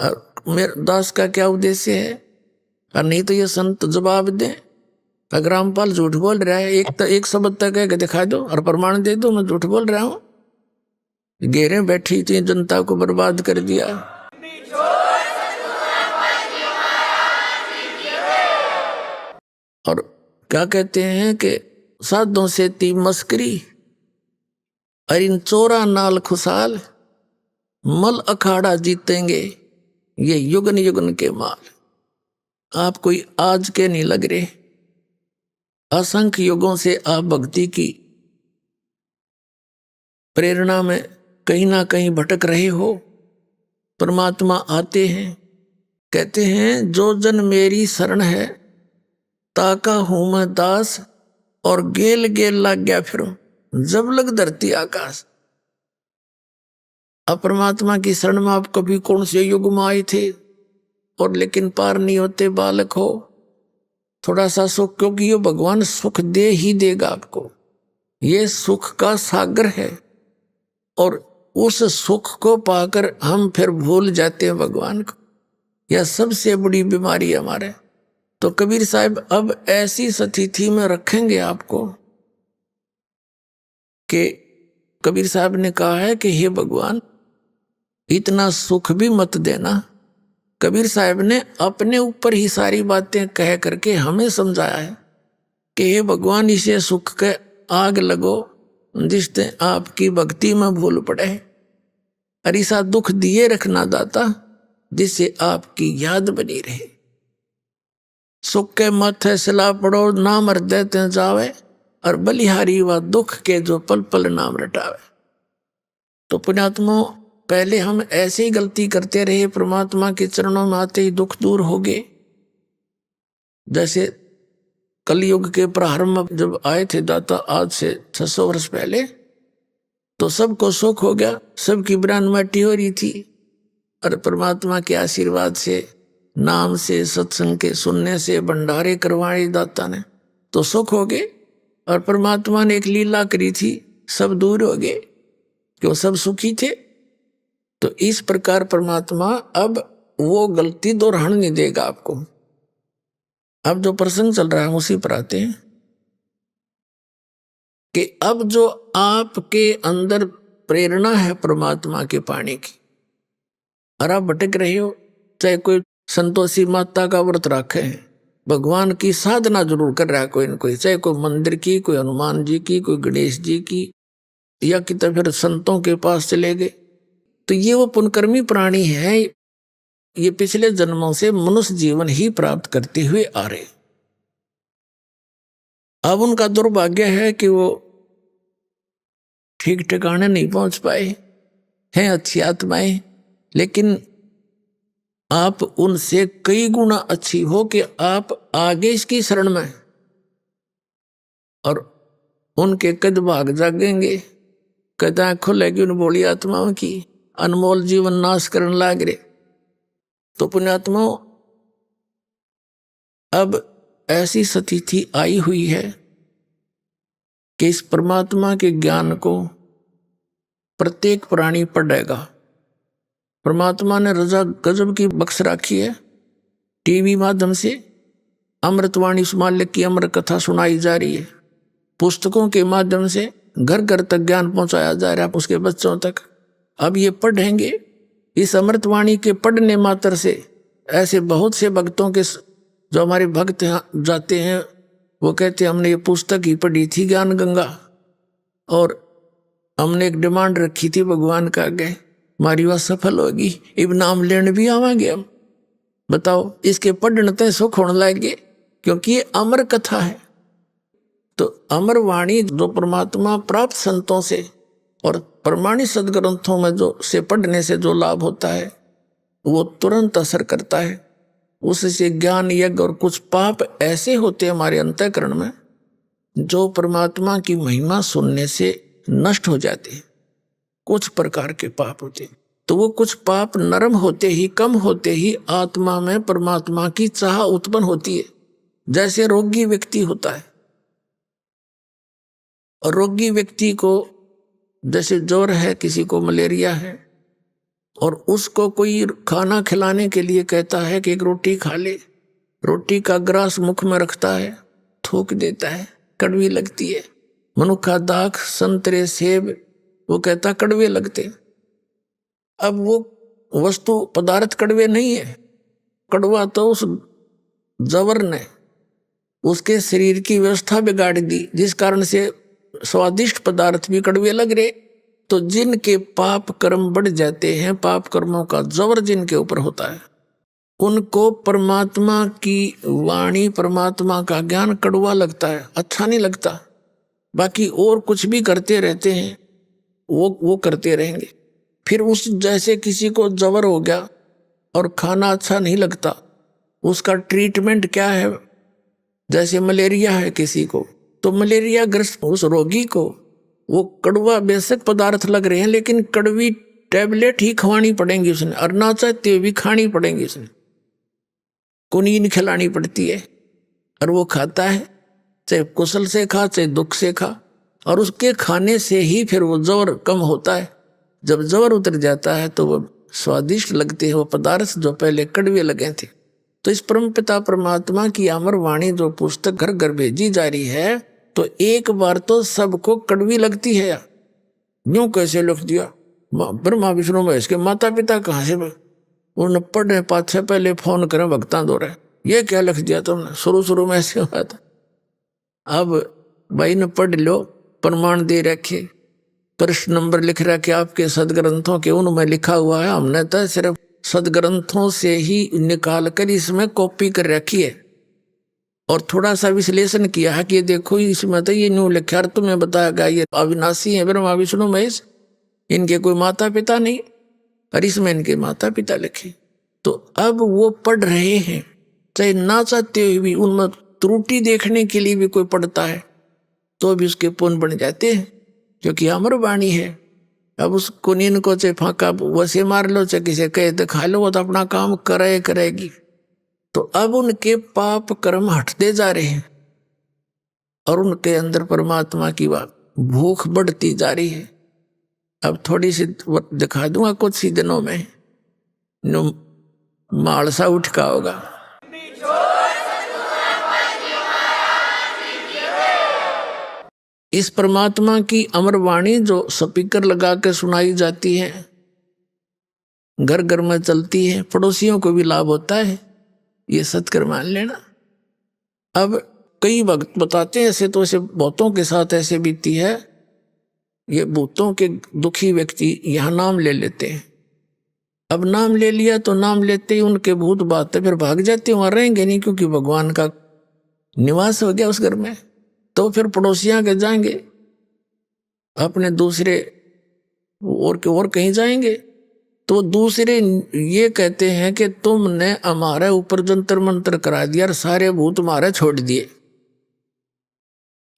और मेरे दास का क्या उद्देश्य है? और नहीं तो ये संत जवाब दें। अगर रामपाल झूठ बोल रहा है, एक शब्द तक है कि दिखा दो और प्रमाण दे दो मैं झूठ बोल रहा हूं। घेरे बैठी थी, जनता को बर्बाद कर दिया। और क्या कहते हैं कि साधों से ती मस्करी, और इन चोरा नाल खुशाल, मल अखाड़ा जीतेंगे ये युगन युगन के माल। आप कोई आज के नहीं लग रहे। असंख्य युगों से आप भक्ति की प्रेरणा में कहीं ना कहीं भटक रहे हो। परमात्मा आते हैं, कहते हैं जो जन मेरी शरण है ताका हूं मैं दास, और गेल गेल लग गया फिर जब लग धरती आकाश। अब परमात्मा की शरण में आप कभी कौन से युग में आए थे और लेकिन पार नहीं होते, बालक हो। थोड़ा सा सुख, क्योंकि ये भगवान सुख दे ही देगा आपको, ये सुख का सागर है। और उस सुख को पाकर हम फिर भूल जाते हैं भगवान को। यह सबसे बड़ी बीमारी है हमारे। तो कबीर साहब अब ऐसी स्थिति में रखेंगे आपको कि कबीर साहब ने कहा है कि हे भगवान इतना सुख भी मत देना। कबीर साहब ने अपने ऊपर ही सारी बातें कह करके हमें समझाया है कि हे भगवान इसे सुख के आग लगो जिससे आपकी भक्ति में भूल पड़े, और ऐसा दुख दिए रखना दाता जिससे आपकी याद बनी रहे। सुख के माथे सिला पड़ो नाम हृदय ते जावे, और बलिहारी व दुख के जो पल पल नाम रटावे। तो पुण्यात्मा पहले हम ऐसे ही गलती करते रहे, परमात्मा के चरणों में आते ही दुख दूर हो गए। जैसे कलयुग के प्रारंभ में जब आए थे दाता आज से 600 वर्ष पहले, तो सबको सुख हो गया, सबकी ब्रान माटी हो रही थी। और परमात्मा के आशीर्वाद से, नाम से, सत्संग के सुनने से, भंडारे करवाए दाता ने, तो सुख हो गए। और परमात्मा ने एक लीला करी थी, सब दूर हो गए कि वो सब सुखी थे। तो इस प्रकार परमात्मा अब वो गलती दोहराने नहीं देगा आपको। अब जो प्रसंग चल रहा है उसी पर आते हैं कि अब जो आपके अंदर प्रेरणा है परमात्मा के पाने की, और आप भटक रहे हो, चाहे कोई संतोषी माता का व्रत रखे, भगवान की साधना जरूर कर रहा है कोई न कोई, चाहे कोई मंदिर की, कोई हनुमान जी की, कोई गणेश जी की, या कि तो फिर संतों के पास चले गए। तो ये वो पुण्यकर्मी प्राणी है, ये पिछले जन्मों से मनुष्य जीवन ही प्राप्त करते हुए आ रहे। अब उनका दुर्भाग्य है कि वो ठीक ठिकाने नहीं पहुंच पाए हैं, अच्छी आत्माएं, लेकिन आप उनसे कई गुना अच्छी हो कि आप आगे इसकी शरण में और उनके कद भाग जागेंगे, कदा खुलेगी उन बोली आत्माओं की, अनमोल जीवन नाश करने लाग रहे। तो पुण्यात्माओं अब ऐसी स्थिति आई हुई है कि इस परमात्मा के ज्ञान को प्रत्येक प्राणी पढ़ेगा। परमात्मा ने रजा गजब की बख्श राखी है, टीवी माध्यम से अमृतवाणी मालिक की अमर कथा सुनाई जा रही है, पुस्तकों के माध्यम से घर घर तक ज्ञान पहुंचाया जा रहा है उसके बच्चों तक। अब ये पढ़ेंगे, इस अमृतवाणी के पढ़ने मात्र से ऐसे बहुत से भक्तों के जो हमारे भक्त जाते हैं वो कहते हैं हमने ये पुस्तक ही पढ़ी थी ज्ञान गंगा, और हमने एक डिमांड रखी थी भगवान का आगे, हमारी वह सफल होगी, इब नाम लेने भी आवांगे हम। बताओ इसके पढ़ने तय सुख होने लगे, क्योंकि ये अमर कथा है। तो अमर वाणी जो परमात्मा प्राप्त संतों से और प्रमाणित सदग्रंथों में जो से पढ़ने से जो लाभ होता है वो तुरंत असर करता है। उससे ज्ञान यज्ञ और कुछ पाप ऐसे होते हैं हमारे अंतःकरण में जो परमात्मा की महिमा सुनने से नष्ट हो जाते हैं। कुछ प्रकार के पाप होते हैं, तो वो कुछ पाप नरम होते ही, कम होते ही आत्मा में परमात्मा की चाह उत्पन्न होती है। जैसे रोगी व्यक्ति होता है, और रोगी व्यक्ति को जैसे ज्वर है, किसी को मलेरिया है, और उसको कोई खाना खिलाने के लिए कहता है कि एक रोटी खा ले, रोटी का ग्रास मुख में रखता है, थूक देता है, कड़वी लगती है। मनुखा दाख, संतरे, सेब वो कहता कड़वे लगते। अब वो वस्तु पदार्थ कड़वे नहीं है, कड़वा तो उस जवर ने उसके शरीर की व्यवस्था बिगाड़ दी, जिस कारण से स्वादिष्ट पदार्थ भी कड़वे लग रहे। तो जिनके पाप कर्म बढ़ जाते हैं, पाप कर्मों का जवर जिनके ऊपर होता है, उनको परमात्मा की वाणी, परमात्मा का ज्ञान कड़वा लगता है, अच्छा नहीं लगता। बाकी और कुछ भी करते रहते हैं, वो करते रहेंगे। फिर उस जैसे किसी को जबर हो गया और खाना अच्छा नहीं लगता, उसका ट्रीटमेंट क्या है? जैसे मलेरिया है किसी को, तो मलेरिया ग्रस्त उस रोगी को वो कड़वा बेशक पदार्थ लग रहे हैं, लेकिन कड़वी टैबलेट ही खवानी पड़ेंगी उसने, और ना चाहते हुए भी खानी पड़ेंगी उसने, कुनीन खिलानी पड़ती है। और वो खाता है, चाहे कुशल से खा चाहे दुख से खा, और उसके खाने से ही फिर वो जबर कम होता है। जब जबर उतर जाता है तो वो स्वादिष्ट लगते हैं वो पदार्थ जो पहले कड़वे लगे थे। तो इस परमपिता परमात्मा की अमर वाणी जो पुस्तक घर घर भेजी जा रही है, तो एक बार तो सबको कड़वी लगती है। यूं कैसे लिख दिया? ब्रह्मा विष्णु महेश के माता पिता कहाँ से उन्हें पढ़े पाछे पहले फोन करें भक्ता दो रहे, ये क्या लिख दिया तुमने? शुरू में ऐसे हुआ था। अब भाई ने पढ़ लो, प्रमाण दे रखे, प्रश्न नंबर लिख रखे आपके सदग्रंथों के, उनमें लिखा हुआ है। हमने तो सिर्फ सदग्रंथों से ही निकाल कर इसमें कॉपी कर रखी है और थोड़ा सा विश्लेषण किया है कि देखो इसमें तो ये न्यू लिखा, तुम्हें बताया गया ये अविनाशी है ब्रह्मा विष्णु महेश, इनके कोई माता पिता नहीं, और इसमें इनके माता पिता लिखे। तो अब वो पढ़ रहे हैं, चाहे ना चाहते हुए भी उनमें त्रुटि देखने के लिए भी कोई पढ़ता है तो भी उसके पुण्य बन जाते हैं, क्योंकि अमर वाणी है। अब उस कुनीन को चाहे फाका वैसे मार लो, चाहे किसे कहे तो खा लो, वो तो अपना काम करेगी। तो अब उनके पाप कर्म हटते जा रहे हैं और उनके अंदर परमात्मा की भूख बढ़ती जा रही है। अब थोड़ी सी दिखा दूंगा कुछ ही दिनों में, मालसा उठ का होगा। इस परमात्मा की अमर वाणी जो स्पीकर लगा के सुनाई जाती है, घर घर में चलती है, पड़ोसियों को भी लाभ होता है, ये सत्कर मान लेना। अब कई भक्त बताते हैं ऐसे, तो ऐसे बहुतों के साथ ऐसे बीती है, ये भूतों के दुखी व्यक्ति यहाँ नाम ले लेते हैं। अब नाम ले लिया तो नाम लेते ही उनके भूत बातें फिर भाग जाते, वहां रहेंगे नहीं, क्योंकि भगवान का निवास हो गया उस घर में। तो फिर पड़ोसियां के जाएंगे अपने दूसरे और कहीं जाएंगे, तो दूसरे ये कहते हैं कि तुमने हमारे ऊपर जंतर मंत्र करा दिया और सारे भूत हमारे छोड़ दिए।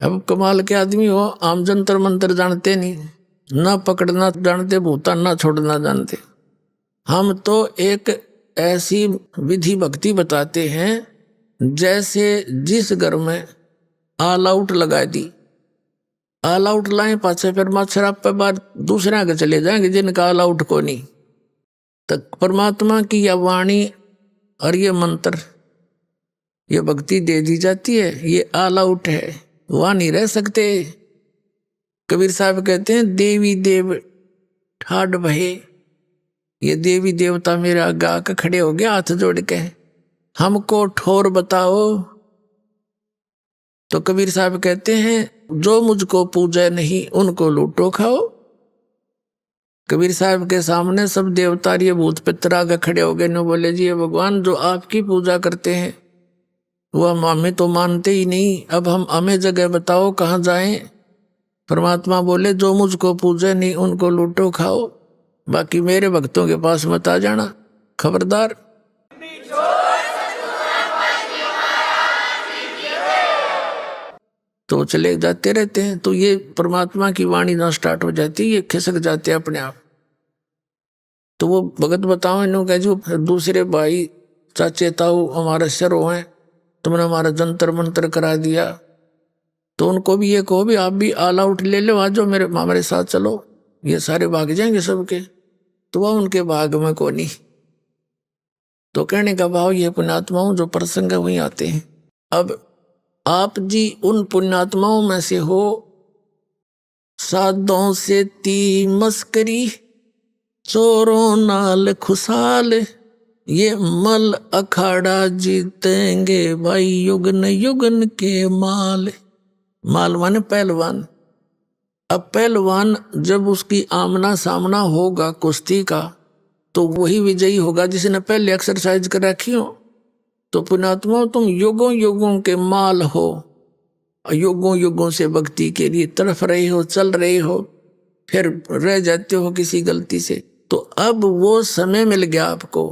अब कमाल के आदमी हो, आम जंतर मंत्र जानते नहीं, ना पकड़ना जानते भूता, ना छोड़ना जानते। हम तो एक ऐसी विधि भक्ति बताते हैं जैसे जिस घर में ऑल आउट लगा दी, ऑल आउट लाए पाछे फिर मच्छर पे बाद दूसरे आगे चले जाएंगे जिनका ऑल आउट को नहीं। तो परमात्मा की यह वाणी और ये मंत्र, ये भक्ति दे दी जाती है, ये ऑल आउट है, वहां नहीं रह सकते। कबीर साहब कहते हैं देवी देव ठाड भये, ये देवी देवता मेरे आगे आकर खड़े हो गए हाथ जोड़ के, हमको ठोर बताओ। तो कबीर साहब कहते हैं जो मुझको पूजे नहीं उनको लूटो खाओ। कबीर साहब के सामने सब देवता ये भूत पितर आगे खड़े हो गए, न बोले जी भगवान जो आपकी पूजा करते हैं वो हमें तो मानते ही नहीं, अब हमें जगह बताओ कहाँ जाएं। परमात्मा बोले जो मुझको पूजे नहीं उनको लूटो खाओ, बाकी मेरे भक्तों के पास मत आ जाना, खबरदार। तो चले जाते रहते हैं। तो ये परमात्मा की वाणी ना स्टार्ट हो जाती है, ये खिसक जाते हैं अपने आप। तो वो भगत बताओ इन्हों कह जो दूसरे भाई चाचे ताऊ हमारे शरो हैं, तुमने हमारा जंतर मंत्र करा दिया, तो उनको भी ये कहो भी आप भी ऑल आउट ले लो, आज जो हमारे साथ चलो, ये सारे भाग जाएंगे सबके। तो वह उनके भाग में को नहीं। तो कहने का भाव ये पुण्यात्माओं जो प्रसंग है वहीं आते हैं। अब आप जी उन पुण्यात्माओं में से हो, साधों से ती मस्करी, चोरों नाल खुशाल, ये मल अखाड़ा जीतेंगे भाई युगन युगन के माल। माल माने पहलवान। अब पहलवान जब उसकी आमना सामना होगा कुश्ती का, तो वही विजयी होगा जिसने पहले एक्सरसाइज कर रखी हो। तो पुण्यात्मा तुम युगों युगों के माल हो, युगों युगों से भक्ति के लिए तड़फ रहे हो, चल रहे हो, फिर रह जाते हो किसी गलती से। तो अब वो समय मिल गया आपको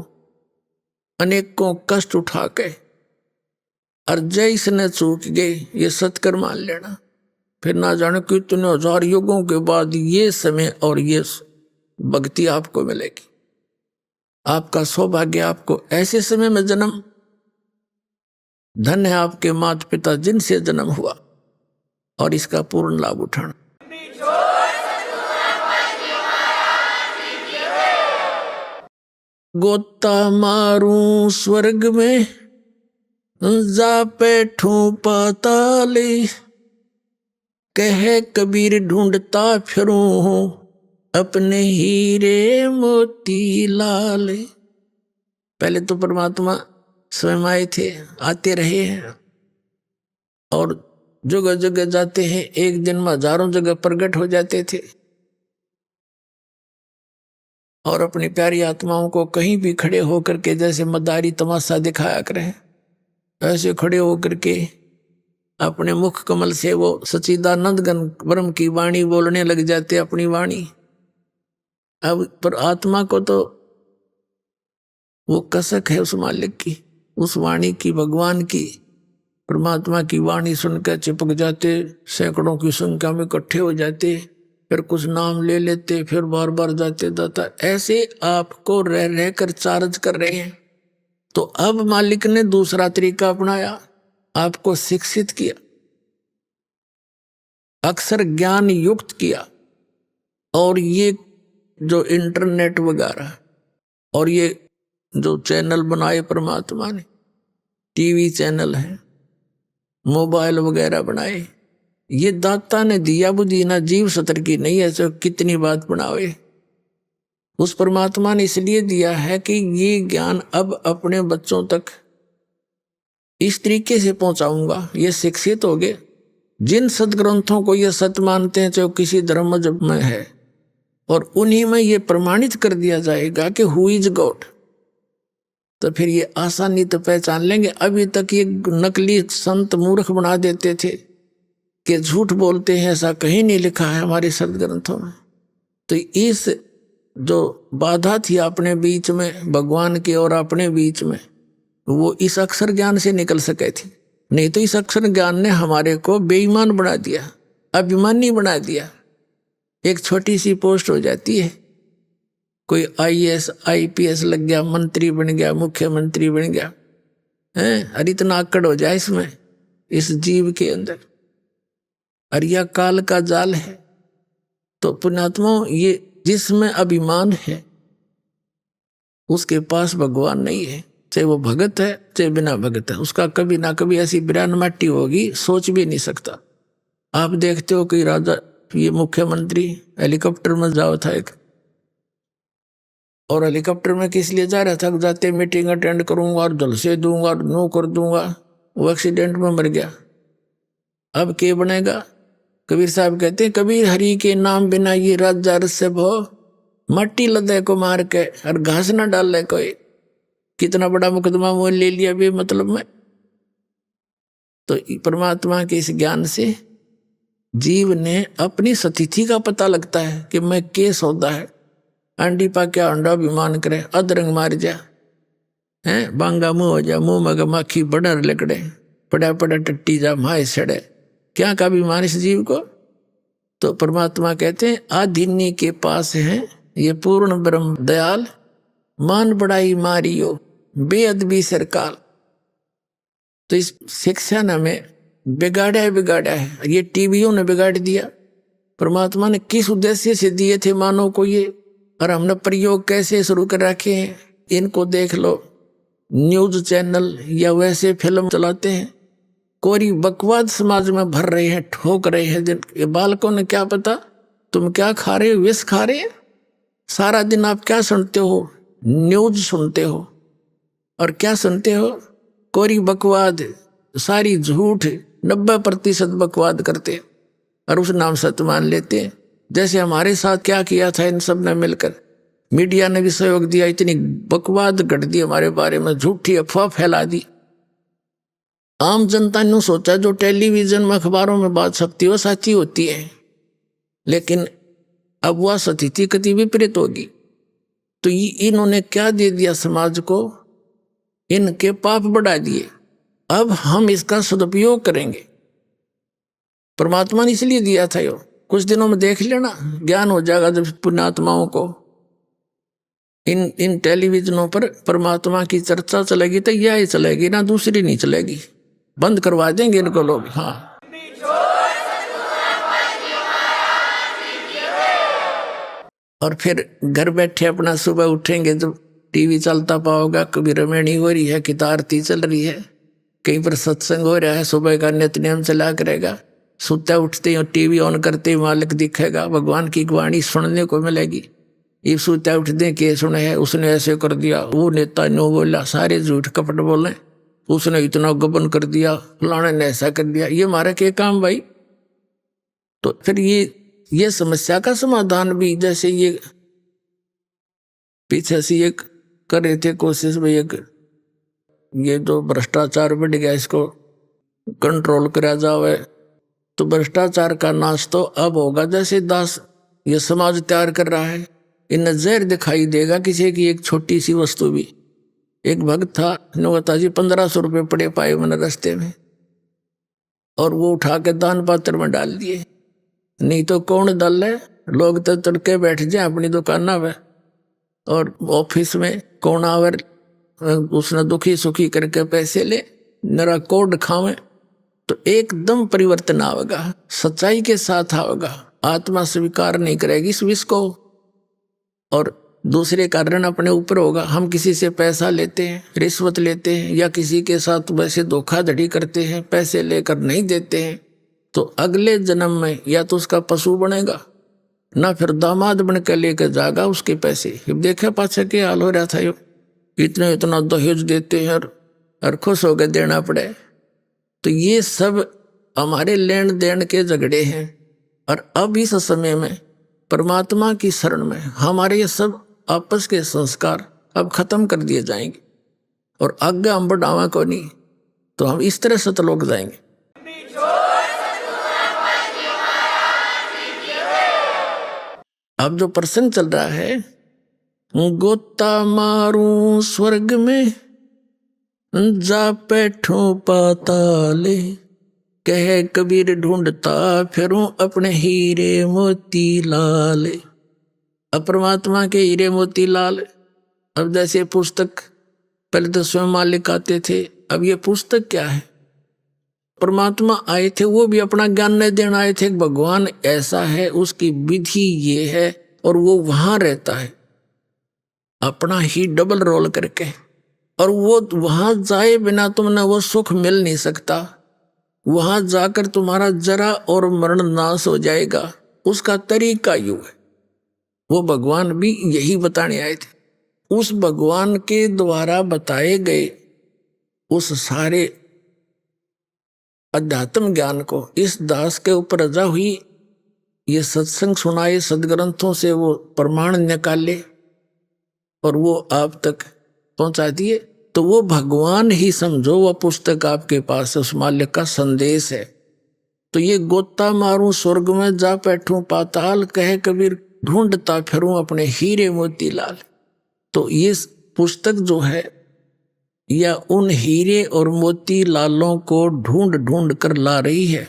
अनेकों कष्ट उठा के, और जैसने चूक गए ये सत्कर मान लेना। फिर ना जाने कितने हजार युगों के बाद ये समय और ये भक्ति आपको मिलेगी। आपका सौभाग्य, आपको ऐसे समय में जन्म, धन्य है आपके माता पिता जिनसे जन्म हुआ, और इसका पूर्ण लाभ उठाना। गोता मारूं स्वर्ग में, जा बैठूं पाताले, कहे कबीर ढूंढता फिरूं हूं अपने हीरे मोती लाले। पहले तो परमात्मा स्वयं आए थे, आते रहे हैं, और जगह जगह जाते हैं, एक दिन में हजारों जगह प्रकट हो जाते थे, और अपनी प्यारी आत्माओं को कहीं भी खड़े होकर के जैसे मदारी तमाशा दिखाया करें, ऐसे खड़े होकर के अपने मुख कमल से वो सच्चिदानंद घन ब्रह्म की वाणी बोलने लग जाते, अपनी वाणी। अब पर आत्मा को तो वो कसक है उस मालिक की, उस वाणी की, भगवान की, परमात्मा की वाणी सुनकर चिपक जाते, सैकड़ों की संख्या में इकट्ठे हो जाते, फिर कुछ नाम ले लेते, फिर बार बार जाते दाता। ऐसे आपको रह रह कर चार्ज कर रहे हैं। तो अब मालिक ने दूसरा तरीका अपनाया, आपको शिक्षित किया, अक्षर ज्ञान युक्त किया, और ये जो इंटरनेट वगैरह और ये जो चैनल बनाए परमात्मा ने, टीवी चैनल है, मोबाइल वगैरह बनाए, ये दाता ने दिया बुद्धि, ना जीव सतर की नहीं है। तो कितनी बात बनावे, उस परमात्मा ने इसलिए दिया है कि ये ज्ञान अब अपने बच्चों तक इस तरीके से पहुंचाऊंगा, ये शिक्षित हो गए। जिन सदग्रंथों को ये सत्य मानते हैं, चाहे किसी धर्म मजहब में है, और उन्हीं में ये प्रमाणित कर दिया जाएगा कि हु इज गॉड, तो फिर ये आसानी तो पहचान लेंगे। अभी तक ये नकली संत मूर्ख बना देते थे कि झूठ बोलते हैं, ऐसा कहीं नहीं लिखा है हमारे सदग्रंथों में। तो इस जो बाधा थी अपने बीच में, भगवान के और अपने बीच में, वो इस अक्षर ज्ञान से निकल सके थी। नहीं तो इस अक्षर ज्ञान ने हमारे को बेईमान बना दिया, अभिमानी बना दिया। एक छोटी सी पोस्ट हो जाती है, कोई IAS IPS लग गया, मंत्री बन गया, मुख्यमंत्री बन गया, हैं? और इतना आकड़ हो जाए इसमें, इस जीव के अंदर, और यह काल का जाल है। तो पुण्यात्मा, ये जिसमें अभिमान है उसके पास भगवान नहीं है, चाहे वो भगत है चाहे बिना भगत है, उसका कभी ना कभी ऐसी बिरान माटी होगी, सोच भी नहीं सकता। आप देखते हो कि राजा, ये मुख्यमंत्री हेलीकॉप्टर में जाओ था एक, और हेलीकॉप्टर में किस लिए जा रहा था, जाते मीटिंग अटेंड करूंगा और जलसे दूंगा और नो कर दूंगा, वो एक्सीडेंट में मर गया। अब क्या बनेगा? कबीर साहब कहते हैं, कबीर हरि के नाम बिना ये राजा रस्य भो, मट्टी लदे को मार के और घास न डाले कोई। कितना बड़ा मुकदमा वो ले लिया भी मतलब में। तो परमात्मा के इस ज्ञान से जीव ने अपनी सतिथि का पता लगता है कि मैं के सौदा है। अंडी पा क्या अंडा अभिमान करे, अदरंग मार जा, हैं बांगा मुंह हो जा, मुंह मग माखी बडर लकड़े, पड़ा पड़ा टट्टी जा माए सड़े, क्या का अभिमान इस जीव को। तो परमात्मा कहते हैं, आधिन्य के पास है ये पूर्ण ब्रह्म दयाल, मान बड़ाई मारियो बेअदबी सरकाल। तो इस शिक्षा ने हमें बिगाड़ा है, ये टीवियों ने बिगाड़ दिया। परमात्मा ने किस उद्देश्य से दिए थे मानव को ये, और हमने प्रयोग कैसे शुरू कर रखे हैं। इनको देख लो, न्यूज चैनल या वैसे फिल्म चलाते हैं, कोरी बकवाद समाज में भर रहे हैं, ठोक रहे हैं। जिन बालकों ने क्या पता तुम क्या खा रहे हो, विष खा रहे हैं। सारा दिन आप क्या सुनते हो, न्यूज सुनते हो, और क्या सुनते हो, कोरी बकवाद, सारी झूठ, 90% बकवाद करते और उस नाम सत्य मान लेते हैं। जैसे हमारे साथ क्या किया था इन सब ने मिलकर, मीडिया ने भी सहयोग दिया, इतनी बकवाद गढ़ दी हमारे बारे में, झूठी अफवाह फैला दी। आम जनता ने सोचा जो टेलीविजन में अखबारों में बात सकती वो सच्ची होती है, लेकिन अब वह स्थिति कति विपरीत होगी। तो इन्होंने क्या दे दिया समाज को, इनके पाप बढ़ा दिए। अब हम इसका सदुपयोग करेंगे। परमात्मा ने इसलिए दिया था, यो कुछ दिनों में देख लेना, ज्ञान हो जाएगा जब पुण्यात्माओं को। इन टेलीविजनों पर परमात्मा की चर्चा चलेगी तो यह ही चलेगी ना, दूसरी नहीं चलेगी। बंद करवा देंगे इनको लोग। हाँ, और फिर घर बैठे अपना सुबह उठेंगे जब टीवी चलता पाओगा, कभी रमेणी हो रही है, किता आरती चल रही है, कहीं पर सत्संग हो रहा है, सुबह का नित्य नियम चला करेगा। सुता उठते ही टीवी ऑन करते ही मालिक दिखेगा, भगवान की वाणी सुनने को मिलेगी। ये सुता उठते के सुने है, उसने ऐसे कर दिया, वो नेता ने बोला, सारे झूठ कपट बोले, उसने इतना गबन कर दिया, फलाने ने ऐसा कर दिया। ये हमारा क्या काम भाई? तो फिर ये समस्या का समाधान भी, जैसे ये पीछे से ये कर रहे थे कोशिश में, ये जो भ्रष्टाचार बढ़ गया इसको कंट्रोल करा जावे, तो भ्रष्टाचार का नाश तो अब होगा। जैसे दास ये समाज तैयार कर रहा है, इन्हें जहर दिखाई देगा किसी की एक छोटी सी वस्तु भी। एक भक्त था, नौता जी 1500 रुपये पड़े पाए मैंने रास्ते में, और वो उठा के दान पात्र में डाल दिए। नहीं तो कौन डाल है, लोग तो तड़के बैठ जाए अपनी दुकाना में और ऑफिस में, कौन आवर उसने दुखी सुखी करके पैसे ले, नरा कोड खावे। तो एकदम परिवर्तन आवेगा, सच्चाई के साथ आवेगा। आत्मा स्वीकार नहीं करेगी इस विष को, और दूसरे कारण अपने ऊपर होगा। हम किसी से पैसा लेते हैं, रिश्वत लेते हैं, या किसी के साथ वैसे धोखाधड़ी करते हैं, पैसे लेकर नहीं देते हैं, तो अगले जन्म में या तो उसका पशु बनेगा, ना फिर दामाद बन के लेकर जाएगा उसके पैसे। देखे पाछे के हाल हो रहा था, यो इतना दहेज देते हैं और खुश होकर देना पड़े। तो ये सब हमारे लेन देन के झगड़े हैं। और अब इस समय में परमात्मा की शरण में हमारे ये सब आपस के संस्कार अब खत्म कर दिए जाएंगे, और आगे हम बढ़ावा को नहीं, तो हम इस तरह से तलोक जाएंगे। अब जो प्रसंग चल रहा है, गोता मारूं स्वर्ग में, जा बैठूं पाताले, कहे कबीर ढूंढता फिरूं अपने हीरे मोती लाल। अब परमात्मा के हीरे मोती लाल, अब जैसे पुस्तक पहले तो स्वयं मालिक आते थे, अब ये पुस्तक क्या है? परमात्मा आए थे, वो भी अपना ज्ञान नहीं देना आए थे। भगवान ऐसा है, उसकी विधि ये है, और वो वहां रहता है अपना ही डबल रोल करके, और वो वहां जाए बिना तुमने वो सुख मिल नहीं सकता। वहां जाकर तुम्हारा जरा और मरण नाश हो जाएगा। उसका तरीका यूं है, वो भगवान भी यही बताने आए थे। उस भगवान के द्वारा बताए गए उस सारे अध्यात्म ज्ञान को इस दास के ऊपर रजा हुई। ये सत्संग सुनाए, सदग्रंथों से वो प्रमाण निकाले और वो आप तक पहुंचा दिए। तो वो भगवान ही समझो, वो पुस्तक आपके पास है, उस मालिक का संदेश है। तो ये गोता मारूं स्वर्ग में, जा बैठूं पाताल, कहे कबीर ढूंढता फिरूं अपने हीरे मोती लाल। तो ये पुस्तक जो है, या उन हीरे और मोती लालों को ढूंढ ढूंढ कर ला रही है।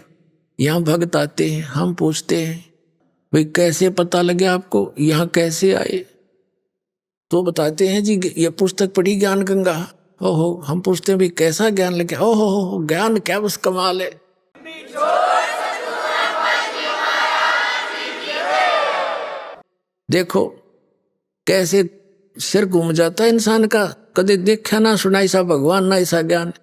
यहाँ भक्त आते हैं, हम पूछते हैं भाई कैसे पता लगे आपको, यहाँ कैसे आए? तो बताते हैं जी ये पुस्तक पढ़ी ज्ञान गंगा। ओहो, हम पूछते हैं भाई कैसा ज्ञान लगे? ओहो, ज्ञान क्या बस कमाल है। देखो कैसे सिर घूम जाता है इंसान का, कदे देखा ना सुना ऐसा भगवान, ना ऐसा ज्ञान।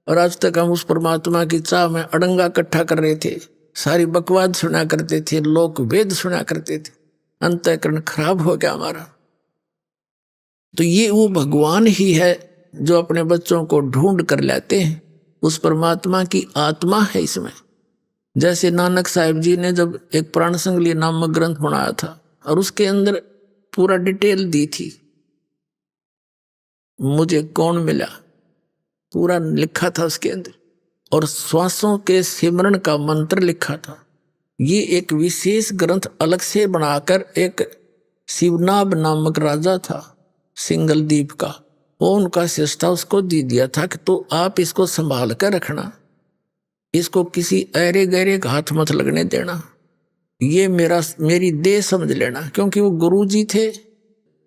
और आज तक हम उस परमात्मा की चाह में अड़ंगा इकट्ठा कर रहे थे, सारी बकवाद सुना करते थे, लोक वेद सुना करते थे, अंतःकरण खराब हो गया हमारा। तो ये वो भगवान ही है जो अपने बच्चों को ढूंढ कर लाते हैं। उस परमात्मा की आत्मा है इसमें। जैसे नानक साहिब जी ने जब एक प्राण संगली नामक ग्रंथ बनाया था, और उसके अंदर पूरा डिटेल दी थी। मुझे कौन मिला पूरा लिखा था उसके अंदर, और श्वासों के सिमरण का मंत्र लिखा था। ये एक विशेष ग्रंथ अलग से बनाकर एक शिवनाभ नामक राजा था सिंगल द्वीप का, वो उनका शिष्टा उसको दे दिया था कि तो आप इसको संभाल कर रखना, इसको किसी ऐरे गहरे हाथ मत लगने देना, ये मेरी देह समझ लेना। क्योंकि वो गुरु जी थे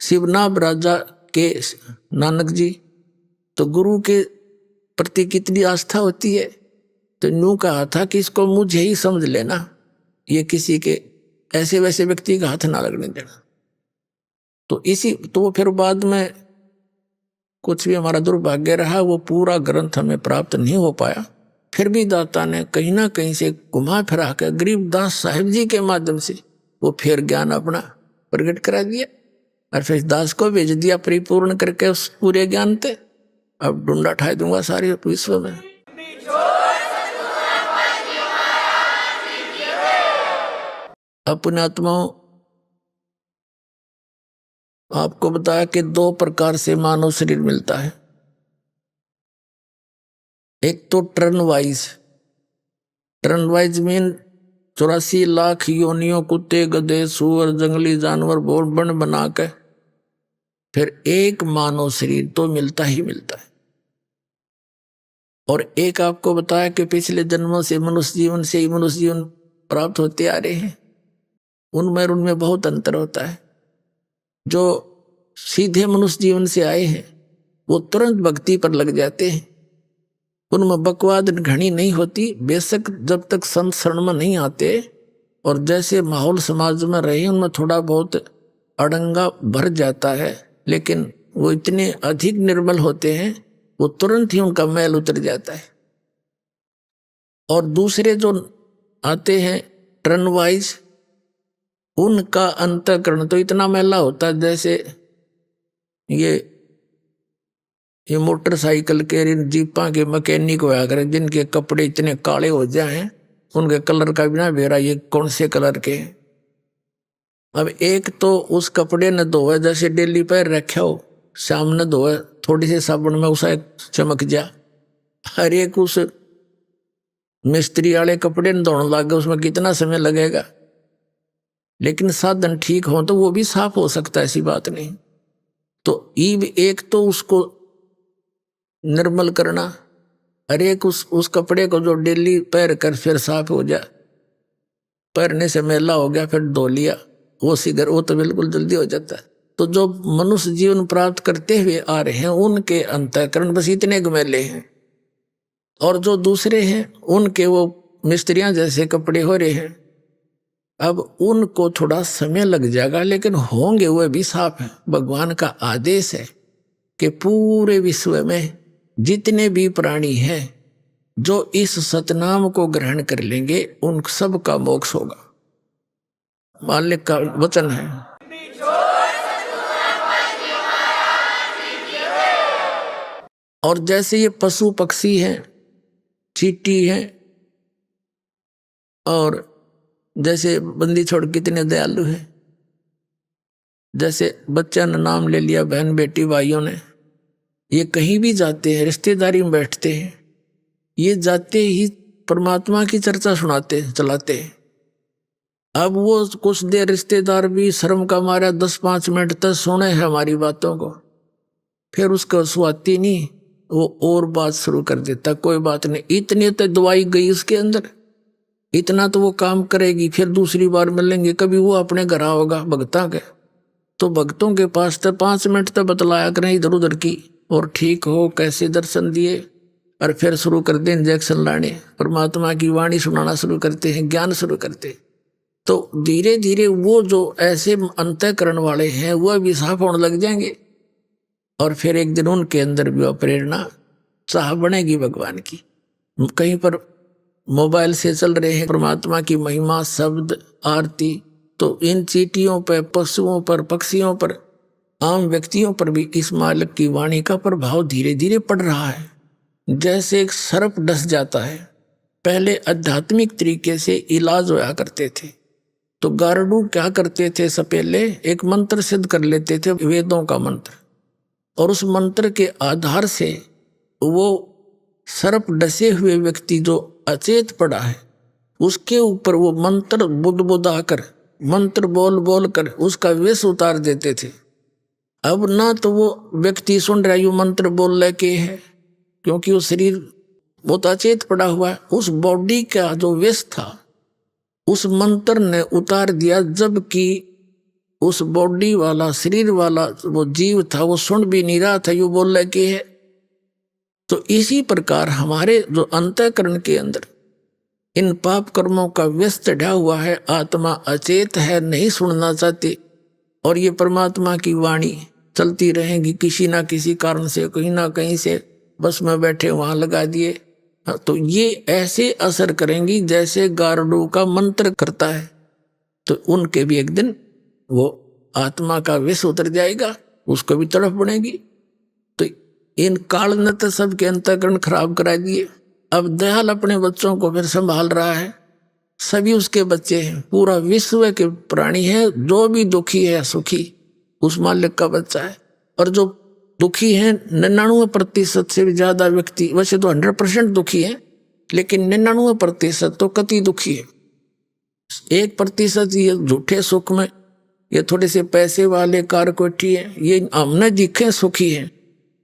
शिवनाभ राजा के नानक जी, तो गुरु के प्रति कितनी आस्था होती है। तो यूं कहा था कि इसको मुझे ही समझ लेना, ये किसी के ऐसे वैसे व्यक्ति का हाथ ना लगने देना। तो फिर बाद में कुछ भी हमारा दुर्भाग्य रहा, वो पूरा ग्रंथ हमें प्राप्त नहीं हो पाया। फिर भी दाता ने कहीं ना कहीं से घुमा फिरा कर गरीबदास साहिब जी के माध्यम से वो फिर ज्ञान अपना प्रकट करा दिया, और फिर दास को भेज दिया परिपूर्ण करके उस पूरे ज्ञान पे। अब ढूंढा ठाई दूंगा सारे विश्व में। अपने आत्माओं, आपको बताया कि 2 प्रकार से मानव शरीर मिलता है। एक तो टर्न वाइज मीन 84 लाख योनियों, कुत्ते गधे सूअर जंगली जानवर बोल बन बना के फिर एक मानव शरीर तो मिलता ही मिलता है। और एक आपको बताया कि पिछले जन्मों से मनुष्य जीवन से ही मनुष्य जीवन प्राप्त होते आ रहे हैं, उनमें बहुत अंतर होता है। जो सीधे मनुष्य जीवन से आए हैं वो तुरंत भक्ति पर लग जाते हैं, उनमें बकवाद घनी नहीं होती। बेशक जब तक संत शरण में नहीं आते और जैसे माहौल समाज में रहे उनमें थोड़ा बहुत अड़ंगा भर जाता है, लेकिन वो इतने अधिक निर्मल होते हैं वो तुरंत ही उनका मैल उतर जाता है। और दूसरे जो आते हैं टर्न वाइज, उनका अंतःकरण तो इतना मैला होता है जैसे ये मोटरसाइकिल के जीपा के मैकेनिक होया करे जिनके कपड़े इतने काले हो जाए, उनके कलर का बिना बेरा ये कौन से कलर के। अब एक तो उस कपड़े ने धोए जैसे डेली पैर रखा हो, शाम ने धोए थोड़ी सी साबुन में उसे चमक जा। हर एक उस मिस्त्री वाले कपड़े ने धोने लगे उसमें कितना समय लगेगा, लेकिन साधन ठीक हो तो वो भी साफ हो सकता है, ऐसी बात नहीं। तो ईब एक तो उसको निर्मल करना, हर एक उस कपड़े को जो डेली पैर कर फिर साफ हो जाए, पैरने से मैला हो गया फिर धो लिया, वो तो बिल्कुल जल्दी हो जाता है। तो जो मनुष्य जीवन प्राप्त करते हुए आ रहे हैं उनके अंतःकरण बस इतने मैले हैं, और जो दूसरे हैं उनके वो मिस्त्रियां जैसे कपड़े हो रहे हैं। अब उनको थोड़ा समय लग जाएगा लेकिन होंगे वह भी साफ है। भगवान का आदेश है कि पूरे विश्व में जितने भी प्राणी हैं जो इस सतनाम को ग्रहण कर लेंगे उन सब का मोक्ष होगा। मालिक का वचन है। और जैसे ये पशु पक्षी हैं, चींटी हैं, और जैसे बंदी छोड़ कितने दयालु है, जैसे बच्चा ने नाम ले लिया, बहन बेटी भाइयों ने, ये कहीं भी जाते हैं रिश्तेदारी में बैठते हैं, ये जाते ही परमात्मा की चर्चा सुनाते चलाते हैं। अब वो कुछ देर रिश्तेदार भी शर्म का मारा 10-5 मिनट तक सुने हैं हमारी बातों को, फिर उसको सुहाती नहीं, वो और बात शुरू कर देता, कोई बात नहीं, इतनी तो दवाई गई उसके अंदर, इतना तो वो काम करेगी, फिर दूसरी बार मिलेंगे, कभी वो अपने घर होगा भगता के, तो भक्तों के पास तो 5 मिनट तक बतलाया करें इधर उधर की, और ठीक हो कैसे दर्शन दिए, और फिर शुरू कर दे इंजेक्शन लाने, परमात्मा की वाणी सुनाना शुरू करते हैं, ज्ञान शुरू करते। तो धीरे धीरे वो जो ऐसे अंतःकरण वाले हैं वह भी साफ होने लग जाएंगे, और फिर एक दिन उनके अंदर भी वह प्रेरणा चाह बनेगी भगवान की। कहीं पर मोबाइल से चल रहे हैं परमात्मा की महिमा, शब्द, आरती, तो इन चींटियों पर, पशुओं पर, पक्षियों पर, आम व्यक्तियों पर भी इस मालिक की वाणी का प्रभाव धीरे धीरे पड़ रहा है। जैसे एक सर्प डस जाता है, पहले आध्यात्मिक तरीके से इलाज होया करते थे, तो गारुड़ क्या करते थे, सब पहले एक मंत्र सिद्ध कर लेते थे, वेदों का मंत्र, और उस मंत्र के आधार से वो सर्प डसे हुए व्यक्ति जो अचेत पड़ा है उसके ऊपर वो मंत्र बुदबुदा कर, मंत्र बोल बोल कर उसका विष उतार देते थे। अब ना तो वो व्यक्ति सुन रहा है यो मंत्र बोल ले के है, क्योंकि वो शरीर बहुत अचेत पड़ा हुआ है, उस बॉडी का जो विष था उस मंत्र ने उतार दिया, जबकि उस बॉडी वाला शरीर वाला वो जीव था वो सुन भी नहीं रहा था, यो बोल ले के है। तो इसी प्रकार हमारे जो अंतःकरण के अंदर इन पाप कर्मों का विष चढ़ा हुआ है, आत्मा अचेत है, नहीं सुनना चाहती, और ये परमात्मा की वाणी चलती रहेगी किसी ना किसी कारण से, कहीं ना कहीं से बस में बैठे वहां लगा दिए, तो ये ऐसे असर करेंगी जैसे गारुड़ का मंत्र करता है। तो उनके भी एक दिन वो आत्मा का विष उतर जाएगा, उसको भी तड़प पड़ेगी। तो इन काल ने तो सबके अंतःकरण खराब करा दिए। अब दयाल अपने बच्चों को फिर संभाल रहा है, सभी उसके बच्चे हैं, पूरा विश्व के प्राणी है, जो भी दुखी है सुखी उस मालिक का बच्चा है। और जो दुखी हैं 99% से भी ज्यादा व्यक्ति, वैसे तो 100% दुखी है, लेकिन 99% तो कति दुखी है। 1% ये झूठे सुख में, ये थोड़े से पैसे वाले कार कोठी है, ये हमने दिखे सुखी हैं,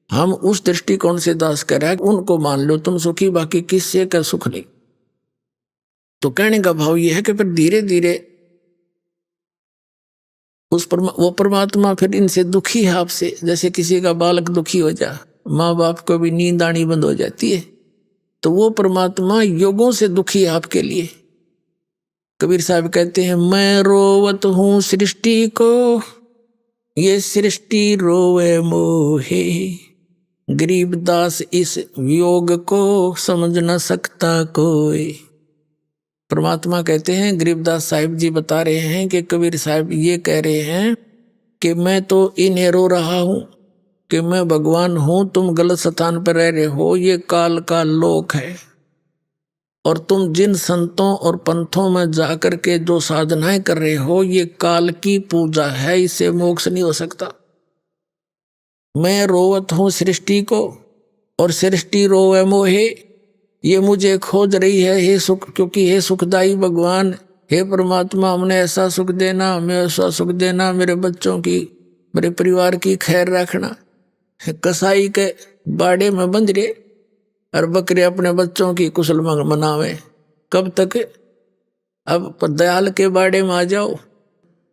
हम उस दृष्टिकोण से दास कर रहे हैं, उनको मान लो तुम सुखी, बाकी किससे का सुख नहीं। तो कहने का भाव ये है कि फिर धीरे धीरे वो परमात्मा फिर इनसे दुखी है आपसे, जैसे किसी का बालक दुखी हो जा, माँ बाप को भी नींद आनी बंद हो जाती है, तो वो परमात्मा योगों से दुखी है आपके लिए। कबीर साहब कहते हैं, मैं रोवत हूँ सृष्टि को, ये सृष्टि रोवे मोहे, गरीबदास इस वियोग को समझ न सकता कोई। परमात्मा कहते हैं, गरीबदास साहिब जी बता रहे हैं कि कबीर साहब ये कह रहे हैं कि मैं तो इन्हें रो रहा हूँ कि मैं भगवान हूँ, तुम गलत स्थान पर रह रहे हो, ये काल का लोक है, और तुम जिन संतों और पंथों में जाकर के जो साधनाएं कर रहे हो ये काल की पूजा है, इससे मोक्ष नहीं हो सकता। मैं रोवत हूँ सृष्टि को और सृष्टि रोवे मोहे, ये मुझे खोज रही है हे सुख, क्योंकि हे सुखदाई भगवान, हे परमात्मा, हमने ऐसा सुख देना, हमें ऐसा सुख देना, मेरे बच्चों की, मेरे परिवार की खैर रखना। कसाई के बाड़े में बंध रहे और बकरे अपने बच्चों की कुशल मनावे, कब तक? अब दयाल के बाड़े में आ जाओ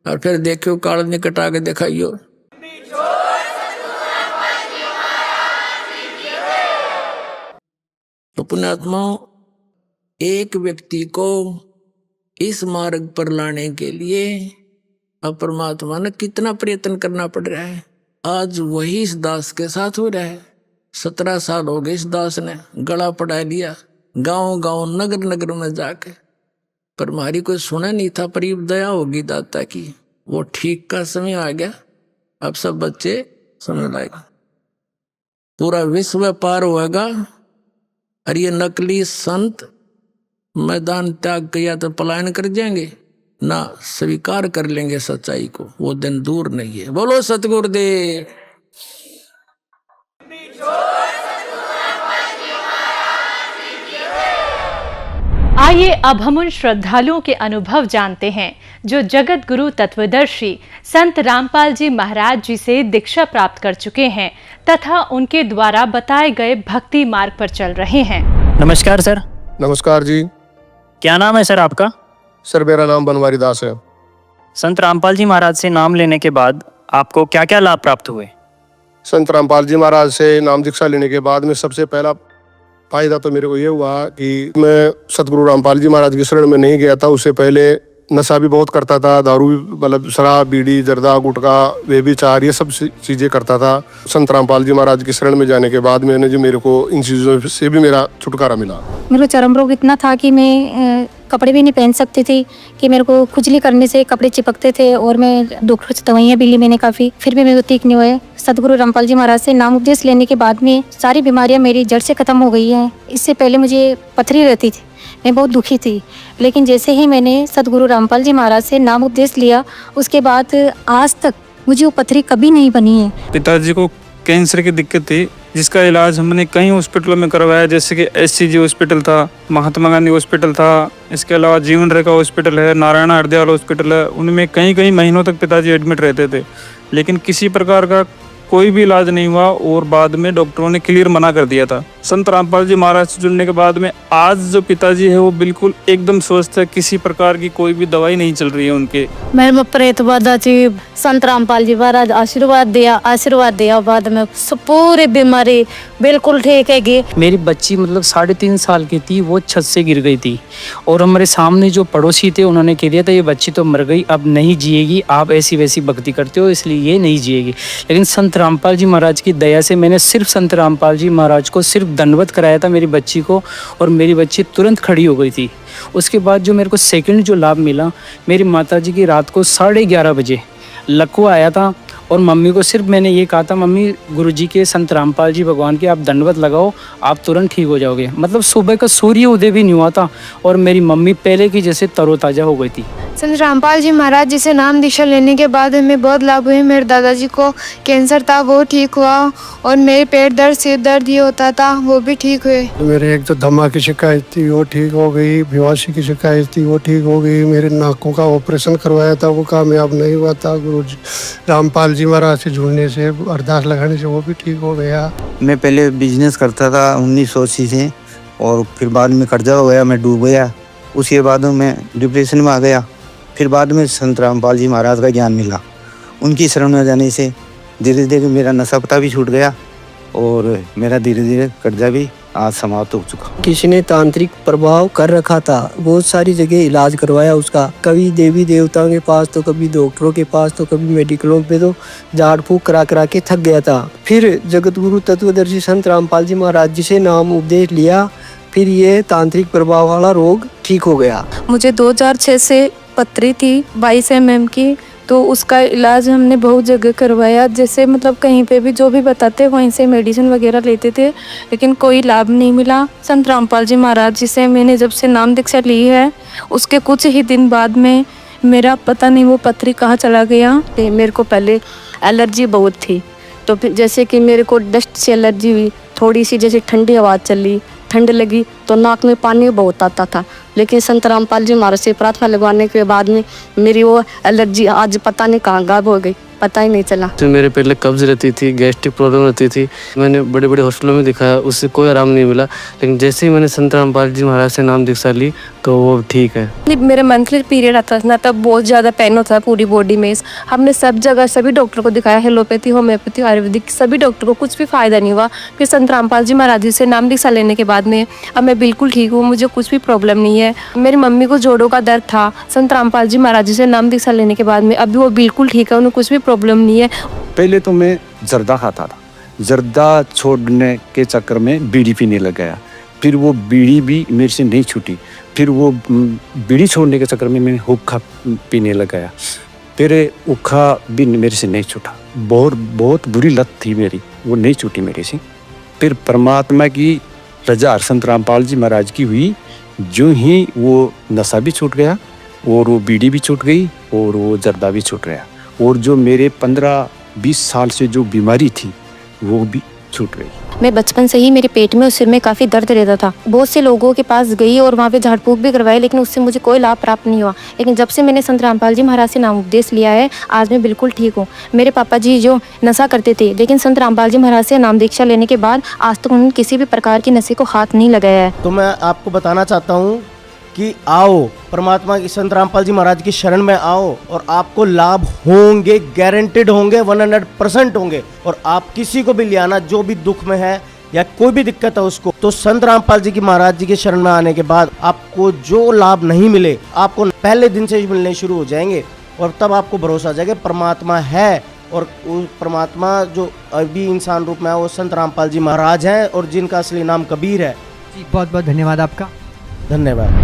और फिर देखो काल निकट आके दिखाइयो। तो पुण्यात्माओं, एक व्यक्ति को इस मार्ग पर लाने के लिए अब परमात्मा ने कितना प्रयत्न करना पड़ रहा है। आज वही इस दास के साथ हो रहा है। 17 साल हो गए इस दास ने गला पड़ा लिया, गांव गांव नगर नगर में जाके, पर हमारी कोई सुना नहीं था। पर ये दया होगी दाता की, वो ठीक का समय आ गया, अब सब बच्चे समझ लाएगा, पूरा विश्व पार होगा। और ये नकली संत मैदान त्याग किया तो पलायन कर जाएंगे, ना स्वीकार कर लेंगे सच्चाई को, वो दिन दूर नहीं है। बोलो सतगुरुदेव। आइए अब हम उन श्रद्धालुओं के अनुभव जानते हैं जो जगत गुरु तत्वदर्शी संत रामपाल जी महाराज जी से दीक्षा प्राप्त कर चुके हैं तथा उनके द्वारा बताए गए भक्ति मार्ग पर चल रहे हैं। नमस्कार सर। नमस्कार जी। क्या नाम है सर आपका? सर मेरा नाम बनवारी दास है। संत रामपाल जी महाराज से नाम लेने के बाद आपको क्या क्या लाभ प्राप्त हुए? संत रामपाल जी महाराज से नाम दीक्षा लेने के बाद में सबसे पहला फायदा तो मेरे को ये हुआ कि मैं सतगुरु रामपाल जी महाराज की शरण में नहीं गया था। उससे पहले नशा भी बहुत करता था, दारू भी, मतलब शराब, बीड़ी, जर्दा, गुटखा, व्यभिचार, ये सब चीज़ें करता था। संत रामपाल जी महाराज की शरण में जाने के बाद मैंने जो मेरे को इन चीज़ों से भी मेरा छुटकारा मिला। मेरे को चर्म रोग इतना था कि मैं कपड़े भी नहीं पहन सकती थी, कि मेरे को खुजली करने से कपड़े चिपकते थे, और मैं डॉक्टर से दवाइयाँ भी ली मैंने काफ़ी, फिर भी मेरे को ठीक नहीं हुए। सतगुरु रामपाल जी महाराज से नाम उपदेश लेने के बाद में सारी बीमारियाँ मेरी जड़ से ख़त्म हो गई हैं। इससे पहले मुझे पथरी रहती थी, मैं बहुत दुखी थी। लेकिन जैसे ही मैंने सदगुरु रामपाल जी महाराज से नाम उपदेश लिया, उसके बाद आज तक मुझे वो पथरी कभी नहीं बनी है। पिताजी को कैंसर की दिक्कत थी, जिसका इलाज हमने कई हॉस्पिटलों में करवाया, जैसे कि SCG हॉस्पिटल था, महात्मा गांधी हॉस्पिटल था, इसके अलावा जीवन रेखा हॉस्पिटल है, नारायण हरदयाल हॉस्पिटल है। उनमें कई महीनों तक पिताजी एडमिट रहते थे, लेकिन किसी प्रकार का कोई भी इलाज नहीं हुआ और बाद में डॉक्टरों ने क्लियर मना कर दिया था। संत रामपाल जी महाराज से जुड़ने के बाद में आज जो पिताजी है वो बिल्कुल एकदम स्वस्थ है, किसी प्रकार की कोई भी दवाई नहीं चल रही है उनके। मेरे प्रेत बाधा थी, संत रामपाल जी महाराज आशीर्वाद दिया बाद में पूरी बीमारी बिल्कुल ठीक है। मेरी बच्ची मतलब 3.5 साल की थी, वो छत से गिर गई थी और हमारे सामने जो पड़ोसी थे उन्होंने कह दिया था ये बच्ची तो मर गई, अब नहीं जिएगी, आप ऐसी वैसी भक्ति करते हो इसलिए ये नहीं जिएगी। लेकिन संत रामपाल जी महाराज की दया से मैंने सिर्फ संत रामपाल जी महाराज को सिर्फ दंडवत कराया था मेरी बच्ची को, और मेरी बच्ची तुरंत खड़ी हो गई थी। उसके बाद जो मेरे को सेकंड जो लाभ मिला, मेरी माताजी की रात को 11:30 बजे लकवा आया था और मम्मी को सिर्फ मैंने ये कहा था, मम्मी गुरुजी के संत रामपाल जी भगवान के आप दंडवत लगाओ, आप तुरंत ठीक हो जाओगे। मतलब सुबह का सूर्य उदय भी नहीं हुआ था और मेरी मम्मी पहले की जैसे तरोताज़ा हो गई थी। संत रामपाल जी महाराज जी से नाम दीक्षा लेने के बाद हमें बहुत लाभ हुए। मेरे दादाजी को कैंसर था, वो ठीक हुआ, और मेरे पेट दर्द सिर दर्द ये होता था, वो भी ठीक हुए। मेरे एक तो दमा की शिकायत थी वो ठीक हो गई, बेहोशी की शिकायत थी वो ठीक हो गई, मेरे नाकों का ऑपरेशन करवाया था वो कामयाब नहीं हुआ था, गुरुजी रामपाल जी महाराज से जुड़ने से अरदास लगाने से वो भी ठीक हो गया। मैं पहले बिजनेस करता था 1980 से, और फिर बाद में कर्जा हो गया, मैं डूब गया। उसके बाद मैं डिप्रेशन में आ गया। फिर बाद में संत रामपाल जी महाराज का ज्ञान मिला, उनकी शरण में जाने से धीरे धीरे मेरा नशा पता भी छूट गया और मेरा धीरे धीरे कर्जा भी आज समाप्त हो चुका। किसी ने तांत्रिक प्रभाव कर रखा था, बहुत सारी जगह इलाज करवाया उसका, कभी देवी देवताओं के पास तो कभी डॉक्टरों के पास तो कभी मेडिकलों पे, तो झाड़ फूक करा के थक गया था। फिर जगत गुरु तत्वदर्शी संत रामपाल जी महाराज जी से नाम उपदेश लिया, फिर ये तांत्रिक प्रभाव वाला रोग ठीक हो गया। मुझे 2006 से पथरी थी 22 mm की, तो उसका इलाज हमने बहुत जगह करवाया, जैसे मतलब कहीं पे भी जो भी बताते वहीं से मेडिसिन वगैरह लेते थे, लेकिन कोई लाभ नहीं मिला। संत रामपाल जी महाराज जी से मैंने जब से नाम दीक्षा ली है, उसके कुछ ही दिन बाद में मेरा पता नहीं वो पथरी कहाँ चला गया। मेरे को पहले एलर्जी बहुत थी, तो फिर जैसे कि मेरे को डस्ट से एलर्जी हुई, थोड़ी सी जैसे ठंडी हवा चली, ठंड लगी तो नाक में पानी बहुत आता था, लेकिन संत रामपाल जी महाराज से प्रार्थना लगवाने के बाद में मेरी वो एलर्जी आज पता नहीं कहाँ गायब हो गई, पता ही नहीं चला। तो मेरे पहले कब्ज रहती थी, गैस्ट्रिक प्रॉब्लम रहती थी, मैंने बड़े बड़े हॉस्पिटलों में दिखाया, उससे कोई आराम नहीं मिला, लेकिन जैसे ही मैंने संत रामपाल जी महाराज से नाम दीक्षा ली तो वो ठीक है। मेरे मंथली पीरियड आता था तब बहुत ज़्यादा पेन होता था पूरी बॉडी में। हमने सब जगह सभी डॉक्टर को दिखाया, हेलोपैथी, होम्योपैथी, आयुर्वेदिक, सभी डॉक्टर को कुछ भी फायदा नहीं हुआ। फिर संत रामपाल जी महाराज जी से नाम दीक्षा लेने के बाद में अब मैं बिल्कुल ठीक हूँ, मुझे कुछ भी प्रॉब्लम नहीं है। मेरी मम्मी को जोड़ों का दर्द था, संत रामपाल जी महाराज जी से नाम दीक्षा लेने के बाद में अभी वो बिल्कुल ठीक है, उन्हें कुछ भी प्रॉब्लम नहीं है। पहले तो मैं जर्दा खाता था, जर्दा छोड़ने के चक्कर में बीड़ी पीने लग गया, फिर वो बीड़ी भी मेरे से नहीं छूटी, फिर वो बीड़ी छोड़ने के चक्कर में मैं हुक्का पीने लग गया, फिर हुक्का भी मेरे से नहीं छूटा, बहुत बुरी लत थी मेरी, वो नहीं छूटी मेरे से। फिर परमात्मा की रजा संत रामपाल जी महाराज की हुई, जो ही वो नशा भी छूट गया और वो बीड़ी भी छूट गई और वो जर्दा भी छूट गया, और जो मेरे 15-20 साल से जो बीमारी थी वो भी छूट गई। मैं बचपन से ही मेरे पेट में और सिर में काफ़ी दर्द रहता था। बहुत से लोगों के पास गई और वहाँ पे झाड़ फूक भी करवाई, लेकिन उससे मुझे कोई लाभ प्राप्त नहीं हुआ। लेकिन जब से मैंने संत रामपाल जी महाराज से नाम उपदेश लिया है, आज मैं बिल्कुल ठीक हूँ। मेरे पापा जी जो नशा करते थे, लेकिन संत रामपाल जी महाराज से नाम दीक्षा लेने के बाद आज तक उन्होंने किसी भी प्रकार की नशे को हाथ नहीं लगाया है। तो मैं आपको बताना चाहता हूँ कि आओ परमात्मा की संत रामपाल जी महाराज की शरण में आओ और आपको लाभ होंगे, गारंटेड होंगे, 100% होंगे। और आप किसी को भी ले आना जो भी दुख में है या कोई भी दिक्कत है उसको, तो संत रामपाल जी की महाराज जी के शरण में आने के बाद आपको जो लाभ नहीं मिले आपको पहले दिन से ही मिलने शुरू हो जाएंगे, और तब आपको भरोसा आ जाएगा परमात्मा है। और परमात्मा जो अभी इंसान रूप में है वो संत रामपाल जी महाराज हैं, और जिनका असली नाम कबीर है। जी बहुत बहुत धन्यवाद आपका। धन्यवाद।